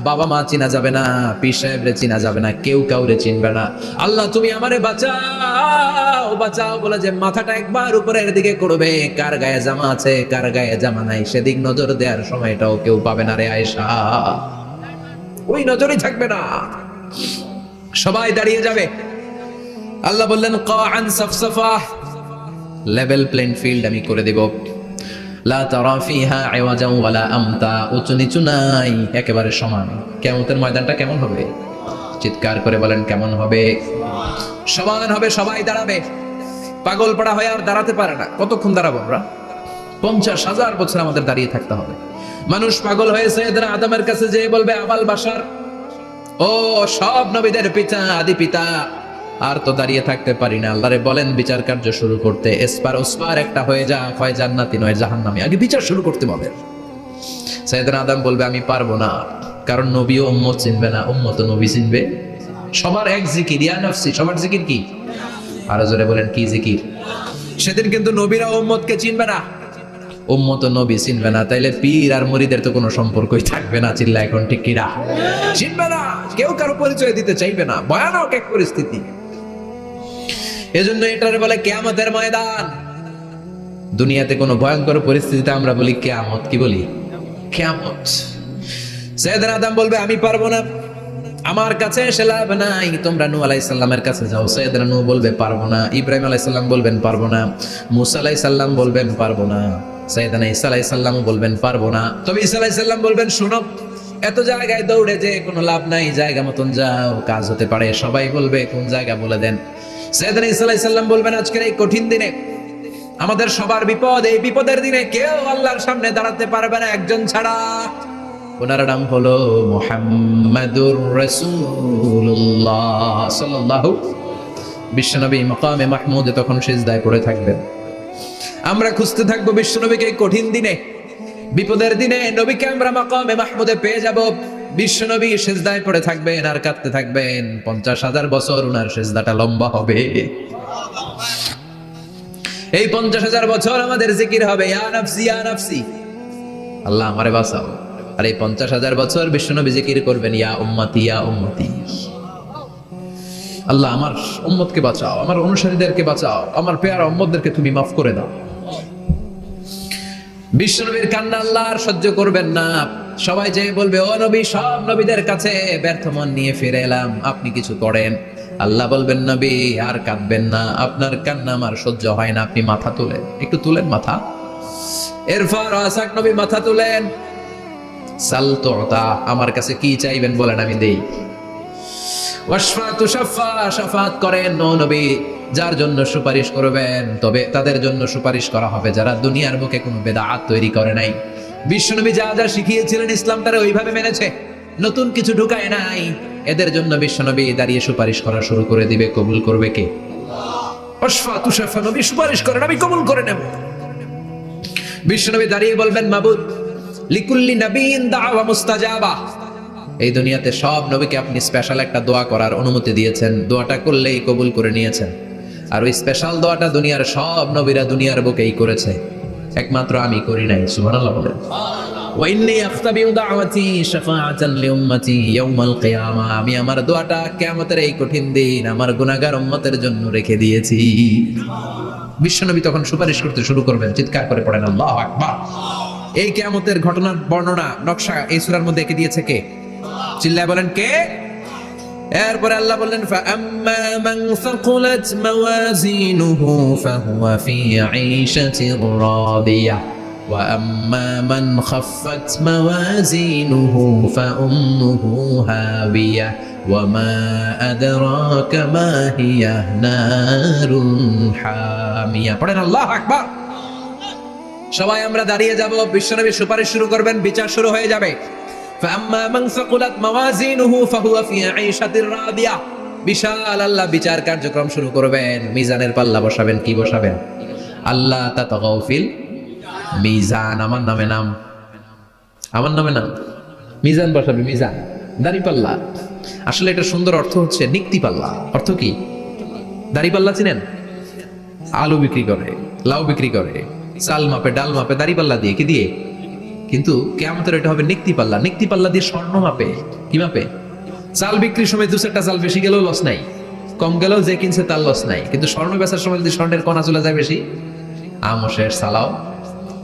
বাবা মা চিনা যাবে না, পীর সাহেবরে চিনা যাবে না, কেউ কাউরে চিনবে না। আল্লাহ তুমি আমারে বাঁচাও, বাঁচাও বলে যে মাথাটা একবার উপরের দিকে করবে, কার গায়ে জামা আছে কার গায়ে জামা নাই সেদিক নজর দেওয়ার সময়টাও কেউ পাবে না রে আয়েশা, ওই নজরই থাকবে না, সবাই দাঁড়িয়ে যাবে। আল্লাহ বললেন, কাআন সাফসাফা, লেভেল প্লেন ফিল্ড আমি করে দেব। লা তারা ফিহা আওয়াজান ওয়ালা আমতা, উঁচু নিচু নাই, একেবারে সমান। কিয়ামতের ময়দানটা কেমন হবে? চিৎকার করে বলেন, কেমন হবে? সমান হবে, সবাই দাঁড়াবে। পাগল পাড়া হয়ে আর দাঁড়াতে পারে না। কতক্ষণ দাঁড়াবো আমরা? 50,000 বছর আমাদের দাঁড়িয়ে থাকতে হবে। মানুষ পাগল হয়ে সাইয়েদনা আদমের কাছে যেয়ে বলবে, আবাল বাশার, ও সব নবীদের পিতা, আদি পিতা, আর তো দাঁড়িয়ে থাকতে পারি না। আল্লাহরে বলেন বিচার কার্য শুরু করতে। এসপার ওসপার একটা হয়ে যা, হয় জান্নাতি নয় জাহান্নামী, আগে বিচার শুরু করতে বলেন। সাইয়েদনা আদম বলবে, আমি পারবো না, কারণ নবীও উম্মত চিনবে না, উম্মত নবী চিনবে। সবার এক জিকির, ইয়া নাফসি, সবার জিকির কি? আরো জোরে বলেন, কি জিকির? সেদিন কিন্তু নবীরা উম্মতকে চিনবে না, উম্মত নবী চিনবে না, তাইলে পীর আর মুরিদের তো কোনো সম্পর্কই থাকবে না। চিল্লা এখন ঠিক কিনা? চিনবে না, কেউ কারো পরিচয় দিতে চাইবে না। ভয়ানক এক পরিস্থিতি। এজন্য এটারে বলে কিয়ামতের ময়দান। দুনিয়াতে কোনো ভয়ঙ্কর পরিস্থিতিতে আমরা বলি কিয়ামত, কি বলি? কিয়ামত। সাইয়েদনা আদম বলবে, আমি পারবো না, আমার কাছে এসে লাভ নাই, তোমরা নূহ আলাইহিস সালামের কাছে যাও। সাইয়েদনা নূহ বলবে, পারবো না। ইব্রাহিম আলাইহিস সালাম বলবেন, পারবো না। মুসা আলাইহিস সালাম বলবেন, পারবো না। সাইয়েদনা ঈসা আলাইহিস সালামও বলবেন, পারবো না। তবে ঈসা আলাইহিস সালাম বলবেন, শোনো, এত জায়গায় দৌড়ে যে কোনো লাভ নাই, জায়গা মতন যাও, কাজ হতে পারে। সবাই বলবে, কোন জায়গা বলে দেন। সাইয়েদনা ঈসা আলাইহিস সালাম বলবেন, আজকের এই কঠিন দিনে, আমাদের সবার বিপদ, এই বিপদের দিনে কেউ আল্লাহর সামনে দাঁড়াতে পারবে না একজন ছাড়া। ওনার নাম হলো মুহাম্মাদুর রাসূলুল্লাহ সাল্লাল্লাহু। বিশ্বনবী মাকামে মাহমুদে তখন সিজদায় পড়ে থাকবেন। আমরা খুঁজতে থাকবো বিশ্বনবীকে এই কঠিন দিনে, বিপদের দিনে। নবীকে আমরা মাকামে মাহমুদে পেয়ে যাব। বিশ্বনবী সেজদায় পড়ে থাকবেন আর কাঁদতে থাকবেন, 50,000 বছর উনার সেজদাটা লম্বা হবে। এই 50,000 বছর আমাদের জিকির হবে ইয়া নাফসি ইয়া নাফসি, আল্লাহ আমারে বাঁচাও। আর এই 50,000 বছর বিশ্বনবী জিকির করবেন ইয়া উম্মতি ইয়া উম্মতি, আল্লাহ আমার উম্মতকে বাঁচাও, আমার অনুসারীদেরকে বাঁচাও, আমার পেয়ারা উম্মতদেরকে তুমি মাফ করে দাও। বিশ্বনবীর কান্না আল্লাহ আর সহ্য করবেন না। সবাই যে বলবে ও নবী, সব নবীদের কাছে ব্যর্থ মন নিয়ে ফিরে এলাম, আপনি কিছু করেন। আল্লাহ বলবেন নবী আর কাঁদবেন না, আপনার কান্না আমার সহ্য হয় না, আপনি মাথা তুলেন, একটু তুলেন মাথা। এরপর আসাক নবী মাথা তুলেন, সাল তুতা, আমার কাছে কি চাইবেন বলেন আমি দেই। ওয়াশফা তুশাফা, শাফাত করেন ও নবী, যার জন্য সুপারিশ করবেন তবে তাদের জন্য সুপারিশ করা হবে যারা দুনিয়ার বুকে কোনো বেদাত তৈরি করে নাই। বিশ্বনবী যা যা শিখিয়েছিলেন ইসলামটারে ওইভাবে মেনেছে, নতুন কিছু ঢুকায় নাই। এদের জন্য বিশ্বনবী দাঁড়িয়ে সুপারিশ করা শুরু করে দিবে। কবুল করবে কে? ওয়াশফা তুশাফা, নবী সুপারিশ করেন, আমি কবুল করে নেব। বিশ্বনবী দাঁড়িয়ে বলবেন মাবুদ, লিকুল্লি নবীন দাওয়া মুস্তাজাবা, এই দুনিয়াতে সব নবীকে আপনি স্পেশাল একটা দোয়া করার অনুমতি দিয়েছেন, দোয়াটা করলেই কবুল করে নিয়েছেন। আর ওই স্পেশাল দোয়াটা দুনিয়ার সব নবীরা দুনিয়ার বুকেই করেছে, একমাত্র আমি করি নাই। সুবহানাল্লাহ বলেন। ওয়া ইন্নী আখতাবিউ দাওয়াতি শাফাআতান লিউম্মতি ইয়াউমাল কিয়ামা, আমি আমার দোয়াটা কিয়ামতের এই কঠিন দিন আমার গুনাহগার উম্মতের জন্য রেখে দিয়েছি। বিশ্বনবী তখন সুপারিশ করতে শুরু করবেন, চিৎকার করে পড়েন আল্লাহু আকবার। এই কিয়ামতের ঘটনার বর্ণনা নকশা এই সূরার মধ্যে এঁকে দিয়েছে কে? চিল্লায় বলেন কে? এরপরে আল্লাহ বললেন ফাআম্মা মান সাকুলাত মাওয়াজিনুহু ফাহুয়া ফি আইশাতির রাদিয়া ওয়া আম্মা মান খাফফাত মাওয়াজিনুহু ফাউম্মুহু হাবিয়া ওয়া মা আদরাকা মা হিয়া নারুন হামিয়া। পড়েন আল্লাহু আকবার। সবাই আমরা দাঁড়িয়ে যাব, বিশ্বনবী সুপারিশ শুরু করবেন, বিচার শুরু হয়ে যাবে। فأما من ثقلت موازينه فهو في عيشة راضية, বিশাল আল্লাহ বিচার কার্যক্রম শুরু করবেন। মিজানের পাল্লা বসাবেন, কি বসাবেন? আল্লাহ তাতাগাউ ফিল মিজান, আমার নামে নাম, আমার নামে নাম, মিজান বসাবে, মিজান দাড়ি পাল্লা। আসলে এটা সুন্দর অর্থ হচ্ছে নিক্তি পাল্লা। অর্থ কি? দাড়ি পাল্লা চিনেন? আলু বিক্রি করে, লাউ বিক্রি করে, চাল মাপে, ডাল মাপে, দাড়ি পাল্লা দিয়ে, কি দিয়ে? কিন্তু কিয়ামতের এটা হবে নিক্তি পাল্লা। নিক্তি পাল্লা দিয়ে স্বর্ণ মাপে, কি মাপে? চাল বিক্রির সময় 2-4টা চাল বেশি গেলেও লস নাই, কম গেলেও যে কিনছে তার লস নাই। কিন্তু স্বর্ণ বেচার সময় যদি স্বর্ণের কণা চলে যায় বেশি, আমও শেষ, সালাও।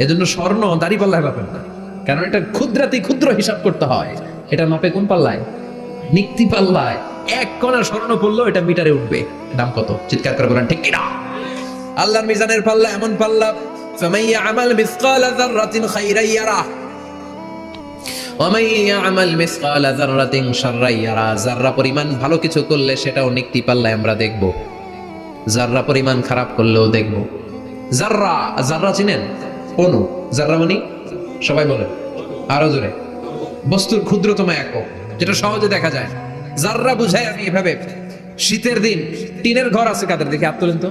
এজন্য স্বর্ণ দাড়ি পাল্লায় মাপেন না, কারণ এটা ক্ষুদ্রাতি ক্ষুদ্র হিসাব করতে হয়। এটা মাপে কোন পাল্লায়? নিক্তি পাল্লায়। 1 কণা স্বর্ণ পড়লো এটা মিটারে উঠবে, দাম কত? চিৎকার করে বলেন ঠিক কিনা? আল্লাহর মিজানের পাল্লা এমন পাল্লা, ফামান ইয়ামাল মিসকালা যাররাতিন খাইরান ইয়ারা ওয়া মান ইয়ামাল মিসকালা যাররাতিন শাররান ইয়ারা। যাররা পরিমাণ ভালো কিছু করলে সেটাও নিক্তি পাল্লায় আমরা দেখব, যাররা পরিমাণ খারাপ করলেও দেখব। যাররা, যাররা চিনেন? অণু। যাররা মানে সবাই বলেন আরো জোরে, বস্তুর ক্ষুদ্রতম একক, যেটা সহজে দেখা যায়। যাররা বুঝাই আমি এভাবে, শীতের দিন টিনের ঘর আছে কাদের? দেখি হাত তোলেন তো।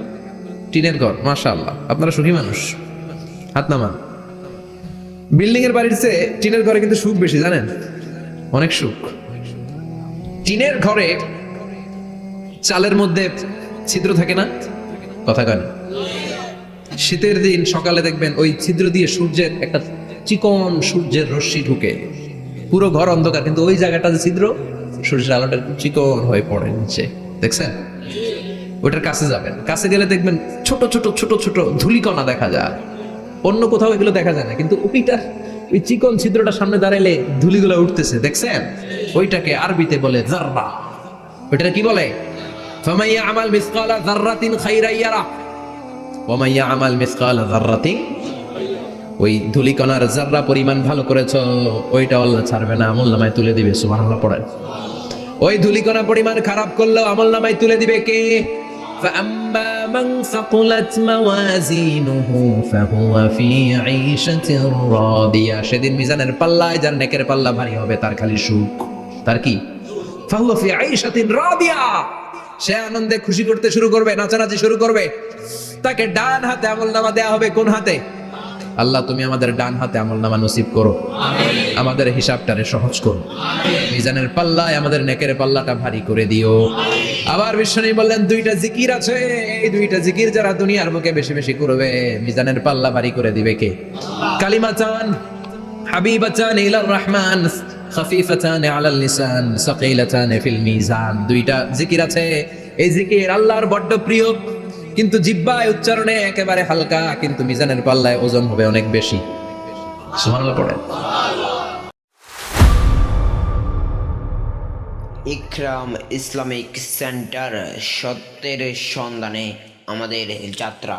টিনের ঘর, মাশাআল্লাহ, আপনারা সুখী মানুষ, হাত নামান। বিল্ডিং এর বাড়ির চেয়ে টিনের ঘরে কিন্তু সুখ বেশি, জানেন? অনেক সুখ। টিনের ঘরে চালের মধ্যে ছিদ্র থাকে না? কথা কেন? শীতের দিন সকালে দেখবেন ওই ছিদ্র দিয়ে সূর্যের একটা চিকন সূর্যের রশ্মি ঢুকে, পুরো ঘর অন্ধকার, কিন্তু ওই জায়গাটা যে ছিদ্র, সূর্যের আলোটা চিকন হয়ে পড়ে নিচে, দেখছেন? ওটার কাছে যাবেন, কাছে গেলে দেখবেন ছোট ছোট ছোট ছোট ধূলিকণা দেখা যায়। অন্য কোথাও এগুলো দেখা যায় না, কিন্তু ওই চিকন ছিদ্রটা সামনে দাঁড়াইলে ধূলিগুলো উঠতেছে, দেখছেন? ওইটাকে আরবিতে বলে যাররা। ওইটা কি বলে? ফামান ইয়ামাল মিসকালা যাররাতিন খাইরান ইয়ারা ওয়া মান ইয়ামাল মিসকালা যাররাতিন, ওই ধূলিকণার যাররা পরিমাণ ভালো করেছো ওইটা আল্লাহ ছাড়বে না, আমলনামায় তুলে দিবে। সুবহানাল্লাহ পড়েন। ওই ধূলিকণা পরিমাণ খারাপ করলেও আমলনামায় তুলে দিবে কে? فأما من ثقلت موازينه فهو في عيشة راضية, সেদিন মিজানের পাল্লায় যার নেকের পাল্লা ভারী হবে তার খালি সুখ। তার কি? فهو في عيشة راضية, সে আনন্দে খুশি করতে শুরু করবে, নাচানাচি শুরু করবে। তাকে ডান হাতে আমলনামা দেয়া হবে, কোন হাতে? আল্লাহ তুমি আমাদের ডান হাতে আমলনামা নসিব করো, আমাদের হিসাবটারে সহজ করো, মিজানের পাল্লায় আমাদের নেকের পাল্লাটা ভারী করে দিও। আবার বিশ্বনবী বললেন দুইটা জিকির আছে, এই দুইটা জিকির যারা দুনিয়ার বুকে বেশি বেশি করবে মিজানের পাল্লা ভারী করে দিবে কে? কালিমাতান হাবিবাতান ইলার রহমান খাফিফাতান আলাল লিসান সাকিলাতান ফিল মিজান। দুইটা জিকির আছে, এই জিকির আল্লাহর বড্ড প্রিয়, কিন্তু জিহ্বায় উচ্চারণে একেবারে হালকা, কিন্তু মিজানের পাল্লায় ওজন হবে অনেক বেশি। সুবহানাল্লাহ পড়েন। ইকরাম ইসলামিক সেন্টার, সত্যের সন্ধানে আমাদের যাত্রা।